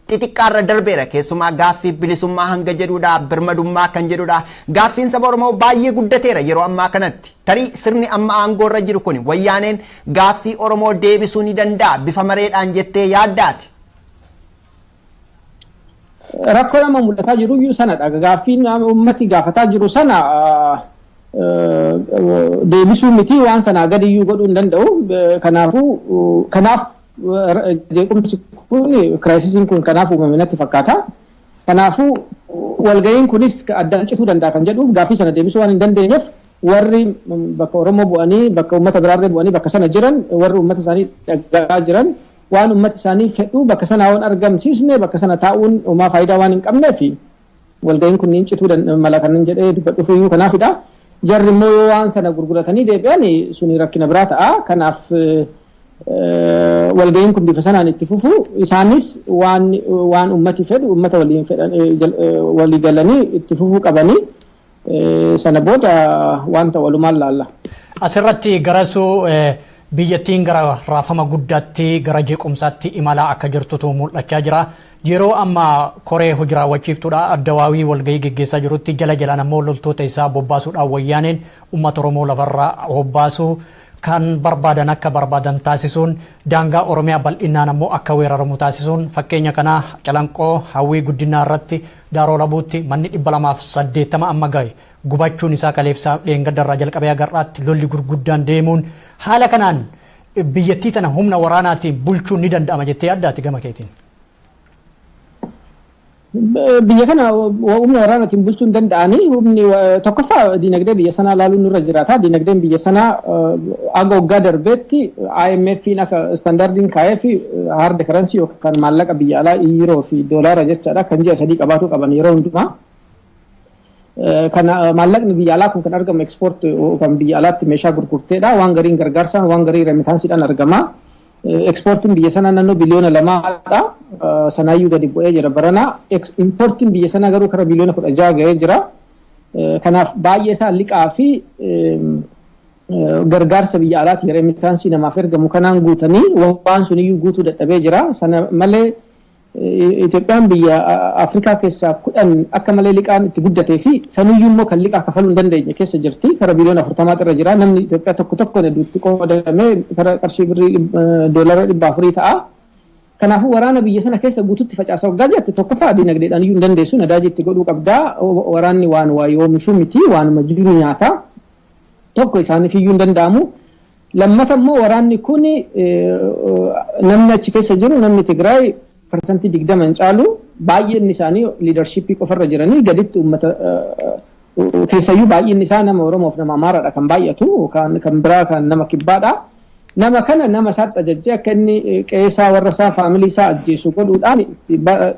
xixiqqaarra darbeera keessumaa gaaffii bilisummaa hanga jedhuudha birmadummaa kan jedhuudha gaaffiin saba Oromoo baay'ee guddateera yeroo ammaa kanatti tarii sirni amma aangoorra jiru kun wayyaaneen gaaffii Oromoo deebisuu ni danda'a bifa mareedhaan jettee yaaddaati. Rakkoo nama mul'ataa jiru iyyuu sanadha. Gaaffiin uummati gaafataa jiru sana deebisuu miti waan sanaa gadi iyyuu godhuu hin danda'u. Kanaaf jeequmsi kun kiraayisiin kun kanaaf uumame natti fakkaata. Kanaafuu walga'iin kunis addaan cituu danda'a kan jedhuuf gaaffii sana deebisuu waan hin dandeenyeef warri bakka Oromoo bu'anii bakka uummata biraarree bu'anii bakka sana jiran warri uummata isaanii dhaggaa jiran waan ummati isaanii fedhu bakka sana waan argamsiisne bakka sana taa'uun uumaa faayidaa waan hin qabneef walga'iin kunniin cituu mala kanan jedhee dubbadhuuf iyyuu kanaafidha. Jarri immoo yoo waan sana gurguratanii deebi'an suni rakkina biraa ta'a. Kanaaf walga'iin kun bifa sanaan itti fufu isaanis waan ummati fedhu ummata waliin fedhan walii galanii itti fufuu qabanii sana booda wanta walumaan laalla. Asirratti garasuu biyyattiin gara raafama guddaatti gara jeequmsaatti imalaa akka jirtutu mul'achaa jira. Yeroo amma koree hojii raawwachiiftuudha addawaawii walgahii geggeessaa jirutti jala jalaan ammoo loltoota isaa bobbaasuudhaan wayyaaneen uummata Oromoo lafarraa hobbaasuu kan barbaadan akka barbaadan taasisuun daangaa Oromiyaa bal'inaan ammoo akka weeraramu taasisuun fakkeenya kana Calanqoo hawwii guddinaa irratti Daaroo Labuutti manni 280 amma gahe gubachuun isaa kaleessaa dheengaddarraa jalqabee agarraatti lolli gurguddaan deemuun haala kanaan biyyattii tana humna waraanaatiin bulchuun ni danda'ama jettee yaaddaati gama keetiin. Biyya kana humna waraanaatiin bulchuun danda'anii humni tokkoffaa dinagdee biyya sanaa laaluun nurra jiraata. Dinagdeen biyya sanaa aga waggaa darbeetti IMF'n akka standardiin kaa'ee fi hard currency yookaan maallaqa biyya alaa yuuroo fi doolaara jechaadha kan ji'a sadii qabaatu qaban yeroo hundumaa. Kana maallaqni biyya alaa kun kan argamu export kan biyya alaatti meeshaa gurgurteedha. Waan gariin gargaarsaan waan garii remittansiidhaan argama. Exportiin biyya sanaa naannoo biliyoona 2dha. Sanaayyuu gadi bu'ee jira barana. Importiin biyya sanaa garuu kara biliyoona 16 ga'ee jira. Kanaaf baay'ee isaa liqaa fi gargaarsa biyya alaatti remittansi namaaf ergamu kanaan guutanii waan suniyyuu guutuu dadhabee jira. Sana malee Itoophiyaan biyya Afrikaa keessaa 10 akka malee liqaan itti guddatee fi sanuyyuu immoo kan liqaa kafaluu hin dandeenye keessa jirti. Kara biliyoona 40 irra jira. Namni Itoophiyaa tokko hedduutti qoodamee kara qarshii birrii doolara 400 ta'a. Kanaafuu waraana biyya sana keessa guututti facaasa waggaa jirti tokkoffaa dinagdeedhaan iyyuu hin dandeessu nadaajii itti godhuu qabdaa. Waraanni waan waayee oomishuu miti waanuma jiru nyaata. Tokko isaaniif iyyuu hin danda'amu. Lammata immoo waraanni kun namni achi keessa jiru namni Tigraay persentii 20 caalu baay'een isaanii liidarshiippii qofarra jiranii gaditti uummata keessayyuu baay'een isaa nama Oromoof nama Amaaraadha kan baay'atu kan biraa kan nama Kibbaadha. Nama kana nama isaatti ajajjee akka inni qeesaa warra isaa faamilii isaa ajjeesu godhuudhaan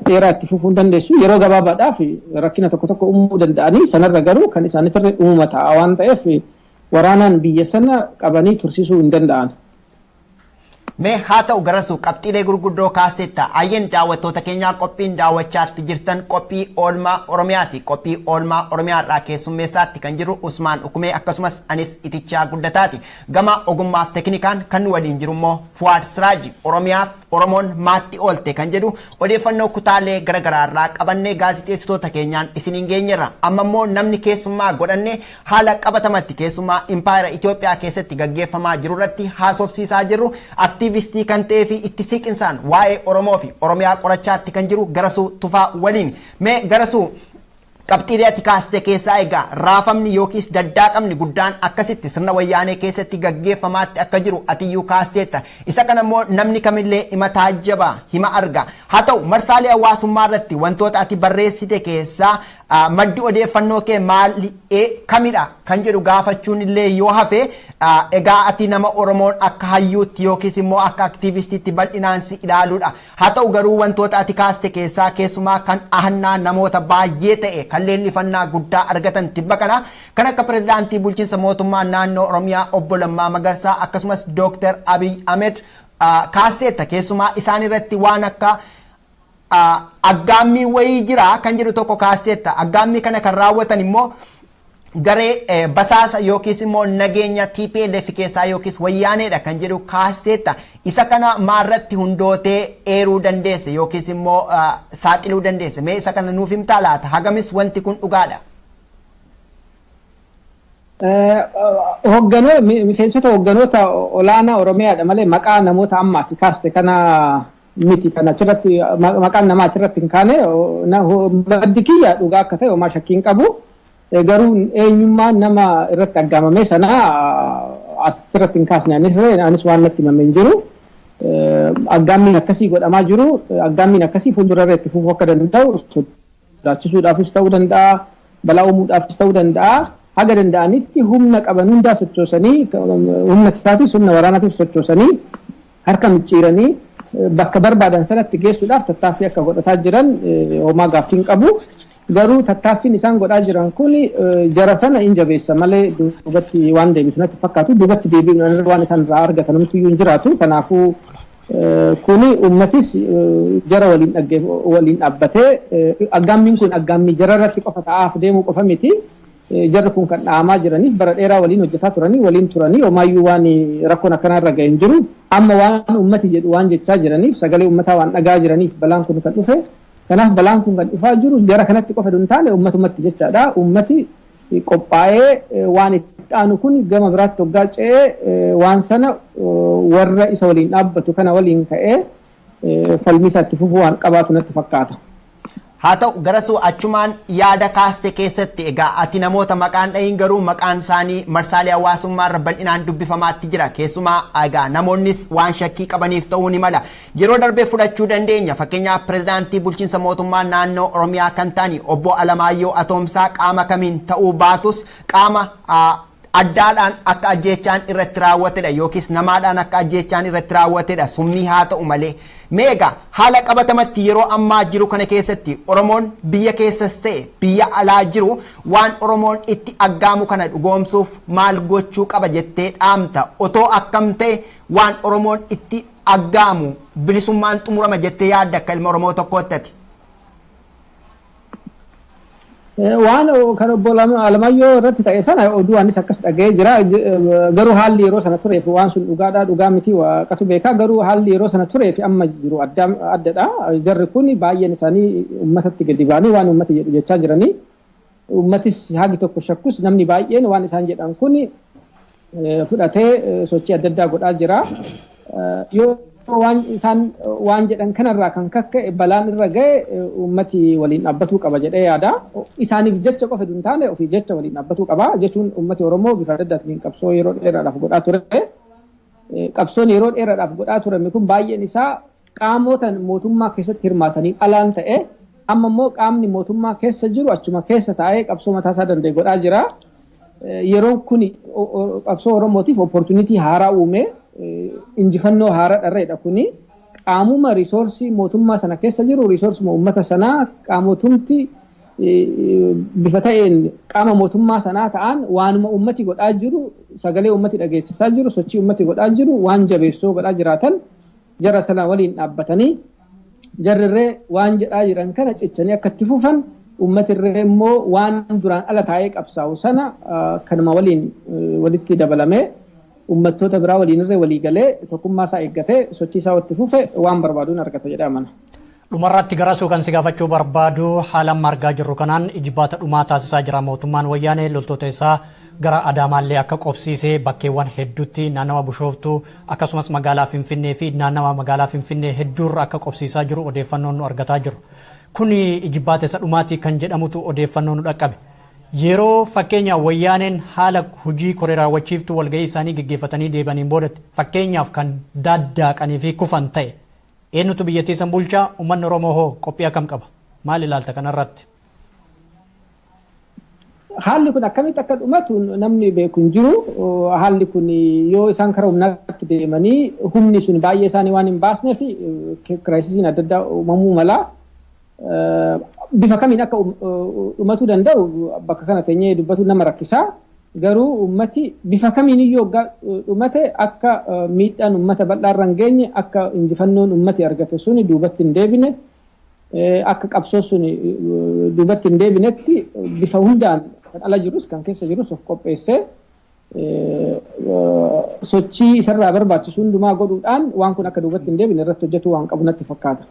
dheeraa itti fufuu hin dandeessu yeroo gabaabaadhaaf rakkina tokko uumuu danda'anii sanarra garuu kan isaaniitirra uumama ta'a waan ta'eef waraanaan biyya sana qabanii tursiisuu hin danda'an. Mee haa ta'u garasuu qabxiilee gurguddoo kaasteetta ayyeen daawwattoota keenyaa qophiin daawwachaatti jirtan qophii oolmaa Oromiyaati. Qophii oolmaa Oromiyaarraa keessummeessaatti kan jiru Usmaan Ukumee akkasumas anis Itichaa Guddataati. Gama ogummaaf teknikaan kan nu waliin jiru immoo Fuwaad Siraaji Oromiyaaf Oromoon maatti oolte kan jedhu odeeffannoo kutaalee garagaraarraa qabannee gaazixeessitoota keenyaan isiniin geenyerra. Amma immoo namni keessummaa godhannee haala qabatamatti keessummaa impaayera Itoophiyaa keessatti gaggeeffamaa jiru irratti haasofsiisaa jirru aktiivistii kan ta'ee fi itti siqinsaan waa'ee Oromoo fi Oromiyaa qorachaatti kan jiru Garasuu Tufaa waliin. Mee Garasuu qabxiilee ati kaaste keessaa egaa raafamni yookiis daddaaqamni guddaan akkasitti sirna wayyaanee keessatti gaggeeffamaatti akka jiru atiyyuu kaasteetta. Isa kana immoo namni kamillee hima taajjabaa hima arga. Haa ta'u marsaalee hawaasummaa irratti wantoota ati barreessite keessaa maddi odeeffannoo kee maali kamidha kan jedhu gaafachuun illee yoo hafe egaa ati nama Oromoon akka hayyuutti yookiis immoo akka aktiivistiitti bal'inaan si ilaaluudha. Haa ta'u garuu wantoota ati kaaste keessaa keessumaa kan ahannaa namoota baay'ee ta'e kan leellifannaa guddaa argatan tibba kana kan akka pirezidaantii bulchiinsa mootummaa naannoo Oromiyaa obbo Lammaa Magarsaa akkasumas Dr. Abiy Ahmed kaasteetta. Keessumaa isaan irratti waan akka aggaammii wayii jira kan jedhu tokko kaasteetta. Aggaammii kana kan raawwatan immoo garee basaasa yookiis immoo nageenya TPLF keessaa yookiis wayyaaneedha kan jedhu kaasteetta. Isa kana maarratti hundootee eeruu dandeesse yookiis immoo saaxiluu dandeesse. Mee isa kana nuuf himtaa laata? Hagamis wanti kun dhugaadha? Miseensota hogganoota olaanaa Oromiyaadha malee maqaa namoota ammaati kaaste kana miti kana achirratti maqaan namaa achirratti hin kaane maddi kiyya dhugaa akka ta'e homaa shakkiin qabu. Garuu eenyummaan nama irratti aggaamame sana asirratti hin kaasne anis waan natti himame hin jiru. Aggaammiin akkasii godhamaa jiru. Aggaammiin akkasii fuuldurarra itti fufuu akka danda'u sodaachisuudhaafis ta'uu danda'a, balaa uumuudhaafis ta'uu danda'a. Haga danda'anitti humna qaban hundaa sochoosanii humna tisaatis humna waraanaatis sochoosanii harka micciiranii bakka barbaadan sanatti geessuudhaaf tattaaffii akka godhataa jiran homaa gaaffiin qabu. Garuu tattaaffiin isaan godhaa jiran kun jara sana hin jabeessa malee duubatti waan deebisnatti fakkaatu duubatti deebiin waan isaan irraa argatan humtiyyuu hin jiraatu. Kanaafuu kuni uummatis jara waliin dhaabbatee aggaammiin kun aggaammii jara irratti qofa ta'aaf deemuu qofa miti. Jarri kun kan dhaamaa jiraniif bara dheeraa waliin hojjetaa turanii waliin turanii homaayyuu waan rakkoon akkanaa irra ga'e hin jiru. Amma waan uummati jedhu waan jechaa jiraniif sagalee uummataa waan dhagaa jiraniif balaan kun kan dhufe. Kanaaf balaan kun kan dhufaa jiru jara kanatti qofa hin taane uummatumatti jechaadha. Uummati qophaa'ee waan itti aanu kun gama biraatti hoggaa ce'ee waan sana warra isa waliin dhaabbatu kana waliin ka'ee falmisaa itti fufuu waan qabaatu natti fakkaata. Haa ta'u garasuu achumaan yaada kaaste keessatti egaa ati namoota maqaan dhahin garuu maqaan isaanii marsaalee hawaasummaa irra bal'inaan dubbifamaatti jira. Keessumaa egaa namoonnis waan shakkii qabaniif ta'uu ni mala. Yeroo darbee fudhachuu dandeenya. Fakkeenyaaf pirezidaantii bulchiinsa mootummaa naannoo Oromiyaa kan ta'ani obbo Alamaayyoo Atoomsaa qaama kamiin ta'uu baatus qaama addaadhaan akka ajjeechaan irratti raawwatedha yookiis namaadhaan akka ajjeechaan irratti raawwatedha summii haa ta'u malee. Meega haala qabatamatti yeroo ammaa jiru kana keessatti Oromoon biyya keessas ta'e biyya alaa jiru waan Oromoon itti aggaamu kana dhugoomsuuf maal gochuu qaba jettee dhaamta? Otoo akkam ta'e waan Oromoon itti aggaamu bilisummaan xumurama jettee yaadda akka ilma Oromoo tokkootti ati? Waan kan obbo Alamaayyoo irratti ta'e sana oduu anis akkas dhaga'ee jira. Garuu haalli yeroo sana tureef waan sun dhugaadhaa dhugaa miti waaqatu beekaa. Garuu haalli yeroo sana tureef amma jiru addadha. Jarri kun baay'een isaanii uummatatti gadi ba'anii waan uummati jedhu jechaa jiranii. Uummatis hagi tokko shakkus namni baay'een waan isaan jedhan kun fudhatee sochii adda addaa godhaa jira. Yoo waan isaan waan jedhan kanarraa kan kakka'e balaan irra ga'e uummati waliin dhaabbatuu qaba jedhee yaada. Isaaniif jecha qofa hin taane ofii jecha waliin dhaabbatuu qaba jechuun uummati Oromoo bifa adda addaatiin qabsoo yeroo dheeraadhaaf godhaa ture. Qabsoon yeroo dheeraadhaaf godhaa turame kun baay'een isaa qaamota mootummaa keessatti hirmaatanii alaan ta'e amma immoo qaamni mootummaa keessa jiru achuma keessa taa'ee qabsoo mataa isaa danda'e godhaa jira. Yeroon kun qabsoo Oromootiif opportunitii haaraa uume. Injifannoo haaraa dharreedha kuni qaamuma risoorsii mootummaa sana keessa jiru risoorsii uummata sanaa qaamotumti bifa ta'een qaama mootummaa sanaa ta'an waanuma uummati godhaa jiru sagalee uummati dhageessisaa jiru sochii uummati godhaa jiru waan jabeessoo godhaa jiraatan jara sana waliin dhaabbatanii jarrirree waan jedhaa jiran kana cichanii akka itti fufan uummatirree immoo waan duraan ala taa'ee qabsaa'u sana kanuma waliin walitti dabalamee uummattoota biraa waliin irree walii galee tokkummaa isaa eeggatee sochii isaa itti fufe waan barbaaduun argata jedhee amana. Dhumarratti garasuu kan si gaafachuu barbaadu haala amma argaa jirru kanaan ijibbaata dhumaa taasisaa jira mootummaan wayyaanee loltoota isaa gara Adaamaallee akka qobsiisee bakkeewwan hedduutti naannawa Bishooftuu akkasumas magaalaa Finfinnee fi naannawa magaalaa Finfinnee hedduurra akka qobsiisaa jiru odeeffannoon nu argataa jiru. Kuni ijibbaate isa dhumaatii kan jedhamutu odeeffannoo nu dhaqqabe. Yeroo fakkeenya wayyaaneen haala hojii koree raawwachiiftuu walgahii isaanii gaggeeffatanii deebaniin boodatti fakkeenyaaf kan daddaaqanii fi kufan ta'e eenyutu biyyattii san bulchaa uummanni Oromoo hoo qophii akkam qaba? Maal ilaalta kanarratti? Haalli kun akkamitti akka dhumatu namni beeku hin jiru. Haalli kun yoo isaan karaa humnaatti deemanii humni sun baay'ee isaanii waan hin baasneef kiraayisiin adda addaa uumamuu mala. Bifa kamiin akka dhumachuu danda'u bakka kana teenyee dubbatu nama rakkisaa. Garuu uummati bifa kamiin iyyuu dhumate akka miidhaan uummata bal'aarra hin geenye akka injifannoon uummati argate suni duubatti hin deebine akka qabsoo suni duubatti hin deebinetti bifa hundaan kan ala jirus kan keessa jirus of qopheessee sochii isarraa barbaachisu hundumaa godhuudhaan waan kun akka duubatti hin deebine irratti hojjetu waan qabu natti fakkaata.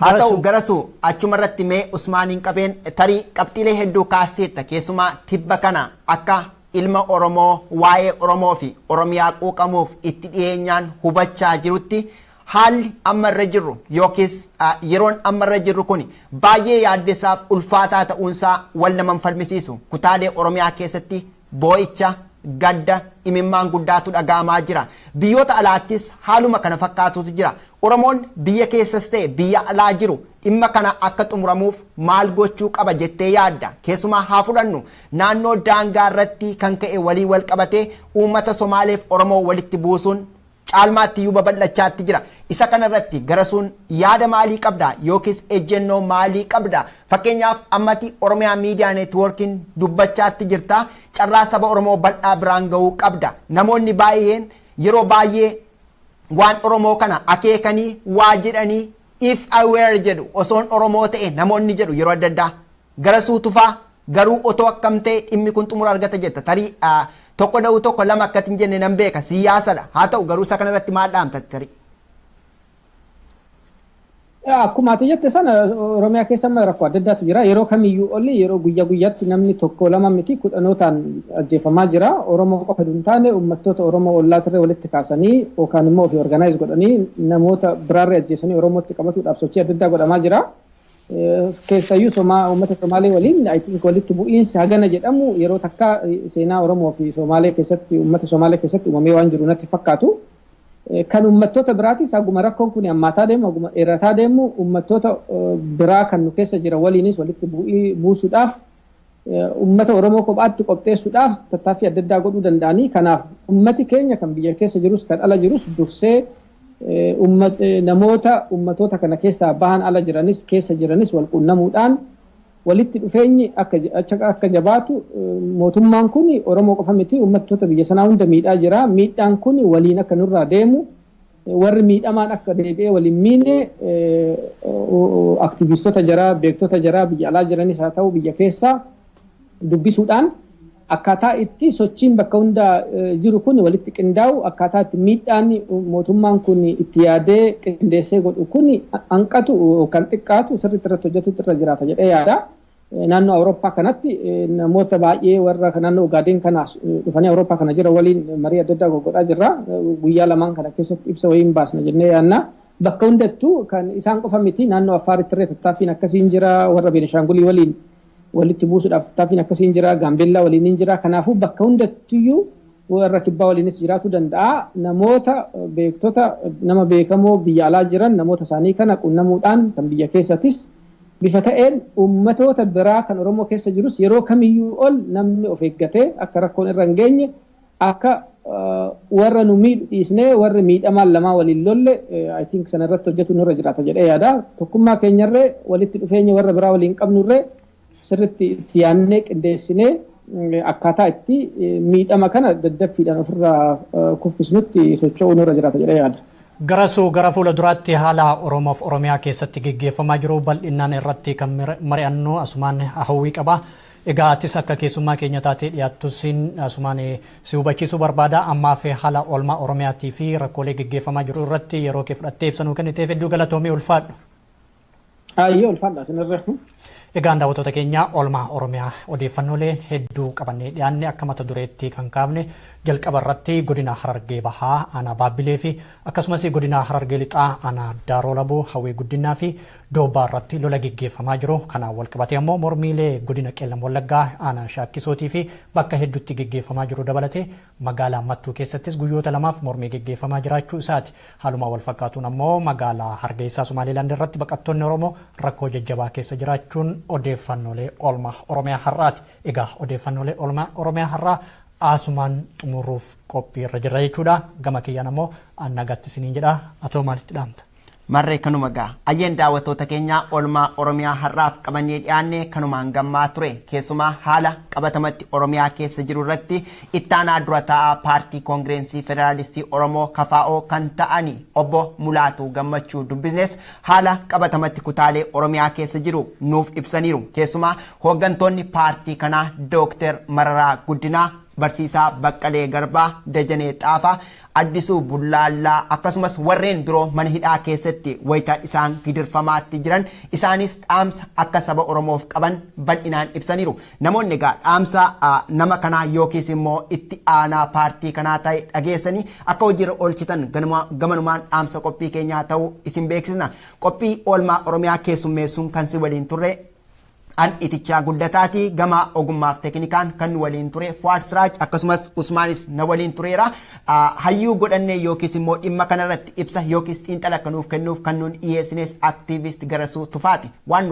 Haa ta'u garasu achuma irratti mee Usmaaniin qabeen tarii qabxiilee hedduu kaasteetta keessumaa tibba kana akka ilma Oromoo waa'ee Oromoo fi Oromiyaa quuqamuuf itti dhiyeenyaan hubachaa jirutti haalli amma irra jirru yookiis yeroon amma irra jirru kun baay'ee yaaddessaaf ulfaataa ta'uunsaa wal naman falmisiisu kutaalee Oromiyaa keessatti boo'icha gadda imimmaan guddaatu dhaga'amaa jira. Biyyoota alaattis haaluma kana fakkaatutu jira. Oromoon biyya keessas ta'e biyya alaa jiru dhimma kana akka xumuramuuf maal gochuu qaba jettee yaadda? Keessumaa haa fudhannu naannoo daangaa irratti kan ka'e walii wal qabatee uummata Somaaleef Oromoo walitti buusuun caalmaatti iyyuu babal'achaatti jira. Isa kanarratti garasuun yaada maalii qabda yookiis ejjennoo maalii qabda? Fakkeenyaaf ammati Oromiyaa Miidiyaa Neetwoorkiin dubbachaatti jirta. Carraa saba Oromoo bal'aa biraan ga'uu qabda. Namoonni baay'een yeroo baay'ee waan Oromoo kana akeekanii waa jedhanii if aware jedhu osoon Oromoo ta'e namoonni jedhu yeroo adda addaa garasuu tufaa garuu otoo akkam ta'e dhimmi kun xumura argata jetta tarii tokko da'u tokko lama akkatiin jenne nan beeka siyaasadha haa ta'u garuu isa kanarratti maal dhaamta tarii? Akkuma ati jette sana Oromiyaa keessa rakkoo adda addaatu jira. Yeroo kamiyyuu olli yeroo guyyaa guyyaatti namni tokko lama miti kudhanootaan ajjeefamaa jira. Oromoo qofa hin taane uummattoota Oromoo ollaatirree walitti kaasanii yookaan immoo ofii organaayiz godhanii namoota biraarree ajjeesanii Oromootti qabatuudhaaf sochii adda addaa godhamaa jira. Keessayyuu uummata Somaalee waliin walitti bu'iinsi hagana jedhamu yeroo takka seenaa Oromoo fi Somaalee keessatti uummata Somaalee keessatti uumamee waan jiru natti fakkaatu. Kan uummattoota biraatis akkuma rakkoon kun hammaataa deemu akkuma dheerataa deemu uummattoota biraa kan nu keessa jira waliinis walitti buusuudhaaf uummata Oromoo kophaatti qopheessuudhaaf tattaaffii adda addaa godhuu danda'anii kanaaf uummati keenya kan biyya keessa jirus kan ala jirus dursee namoota uummattoota kana keessaa bahan ala jiranis keessa jiranis wal quunnamuudhaan walitti dhufeenyi akka jabaatu mootummaan kun Oromoo qofa miti uummattoota biyya sanaa hunda miidhaa jira. Miidhaan kun waliin akka nurraa deemu warri miidhamaan akka deebi'ee waliin miine aktivistoota jaraa beektota jaraa biyya alaa jiranis haa ta'u biyya keessaa dubbisuudhaan akkaataa itti sochiin bakka hunda jiru kun walitti qindaa'u akkaataa itti miidhaan mootummaan kun itti yaadee qindeessee godhu kun hanqatu kan xiqqaatu sirriitti irratti hojjetuutu irra jiraata jedhee yaada. Naannoo Awurooppaa kanatti namoota baay'ee warra naannoo Ugaadeen kanaas dhufanii Awurooppaa kana jira waliin marii adda addaa godhaa jirra. Guyyaa lamaan kana keessatti ibsa wayiin baasna jennee yaadna. Bakka hundattuu kan isaan qofa miti naannoo Affaaritti irree tattaaffiin akkasiin jira warra Beenishaangulii waliin walitti buusuudhaaf tattaaffiin akkasiin jira Gaambeellaa waliin jira. Kanaafuu bakka hundattuyyuu warra kibbaa waliinis jiraachuu danda'a. Namoota beektota nama beekamoo biyya alaa jiran namoota isaanii kana qunnamuudhaan kan biyya keessatis bifa ta'een uummatoota biraa kan Oromoo keessa jirus yeroo kamiyyuu ol namni of eeggatee akka rakkoon irra hin geenye akka warra nu miidhu dhiisnee warri miidhamaan lamaa waliin lolle I think sana irratti hojjetu nurra jiraata jedhee yaada. Tokkummaa keenyarree walitti dhufeenya warra biraa waliin qabnurree sirriitti itti yaannee qindeessinee akkaataa itti miidhama kana daddaffiidhaan ofirraa kuffisnutti socho'uu nurra jiraata jedhee yaada. Gara fuula duraatti haala Oromoof Oromiyaa keessatti gaggeeffamaa jiru bal'inaan irratti kan mari'annu asumaan hawwii qaba. Egaa atis akka keessummaa keenya taatee dhiyaattus asumaan si hubachiisuu barbaada. Ammaaf haala oolmaa Oromiyaatii fi rakkoolee gaggeeffamaa jiru irratti yeroo kee fudhattee ibsanuu kenniteef hedduu galatoomii ulfaadhu. Ayyee ulfaadha sinirra. Egaan daawwattoota keenya oolmaa Oromiyaa odeeffannoolee hedduu qabannee dhiyaanne akka mata dureetti kan kaafne jalqaba irratti godina Harargee Bahaa aanaa Baabbilee fi akkasumas godina Harargee Lixaa aanaa Daaroo Laboo Hawwii Guddinaa fi Doobaa irratti lola gaggeeffamaa jiru. Kanaan wal qabatee ammoo mormiilee godina Qeellam Wallaggaa aanaa Shaakkisootii fi bakka hedduutti gaggeeffamaa jiru dabalatee magaalaa Mattuu keessattis guyyoota lamaaf mormii gaggeeffamaa jiraachuu isaati. Haaluma wal fakkaatuun ammoo magaalaa Hargeysaa Somaaliilaand irratti baqattoonni Oromoo rakkoo jajjabaa keessa jiraachuun odeeffannoolee oolmaa Oromiyaa har'aati. Egaa odeeffannoolee oolmaa Oromiyaa har'aa asumaan xumuruuf qophii irra jirra jechuudha. Gama kiyyaan ammoo annagatti isiniin jedha. Atoo maalitti dhaamta? Marree kanuma gaa ayyeen daawwattoota keenya oolmaa Oromiyaa har'aaf qabannee dhiyaanne kanumaan gammaa ture. Keessumaa haala qabatamatti Oromiyaa keessa jiru irratti ittaanaa dura taa'aa paartii koongireensii federaalistii Oromoo KFO kan ta'ani obbo Mulaatuu Gammachuu dubbisnes haala qabatamatti kutaalee Oromiyaa keessa jiru nuuf ibsaniiru. Keessumaa hooggantoonni paartii kanaa Dookter Mararaa Guddinaa, Barsiisaa Baqqalee Garbaa, Dajanee Xaafaa, Addisuu Bullaallaa akkasumas warreen biroo mana hidhaa keessatti wayita isaan gidirfamaatti jiran isaanis dhaamsa akka saba Oromoof qaban bal'inaan ibsaniiru. Namoonni egaa dhaamsa nama kanaa yookiis immoo itti aanaa paartii kanaa ta'e dhageessanii akka hojiirra oolchitan gamanumaan dhaamsa qophii keenyaa ta'uu isin beeksisna. Qophii oolmaa Oromiyaa keessummeessuun kan si waliin turre an itichaa guddataati. Gama ogummaaf teknikaan kan waliin ture Fuad Siraaj akkasumas Usmaanis na waliin tureera. Hayyuu godhannee yookiis immoo dhimma kanarratti ibsa yookiis xiinxala kanuuf kennuuf kan nuun dhiyeessines aktiivist Garasuu Tufaati. Waan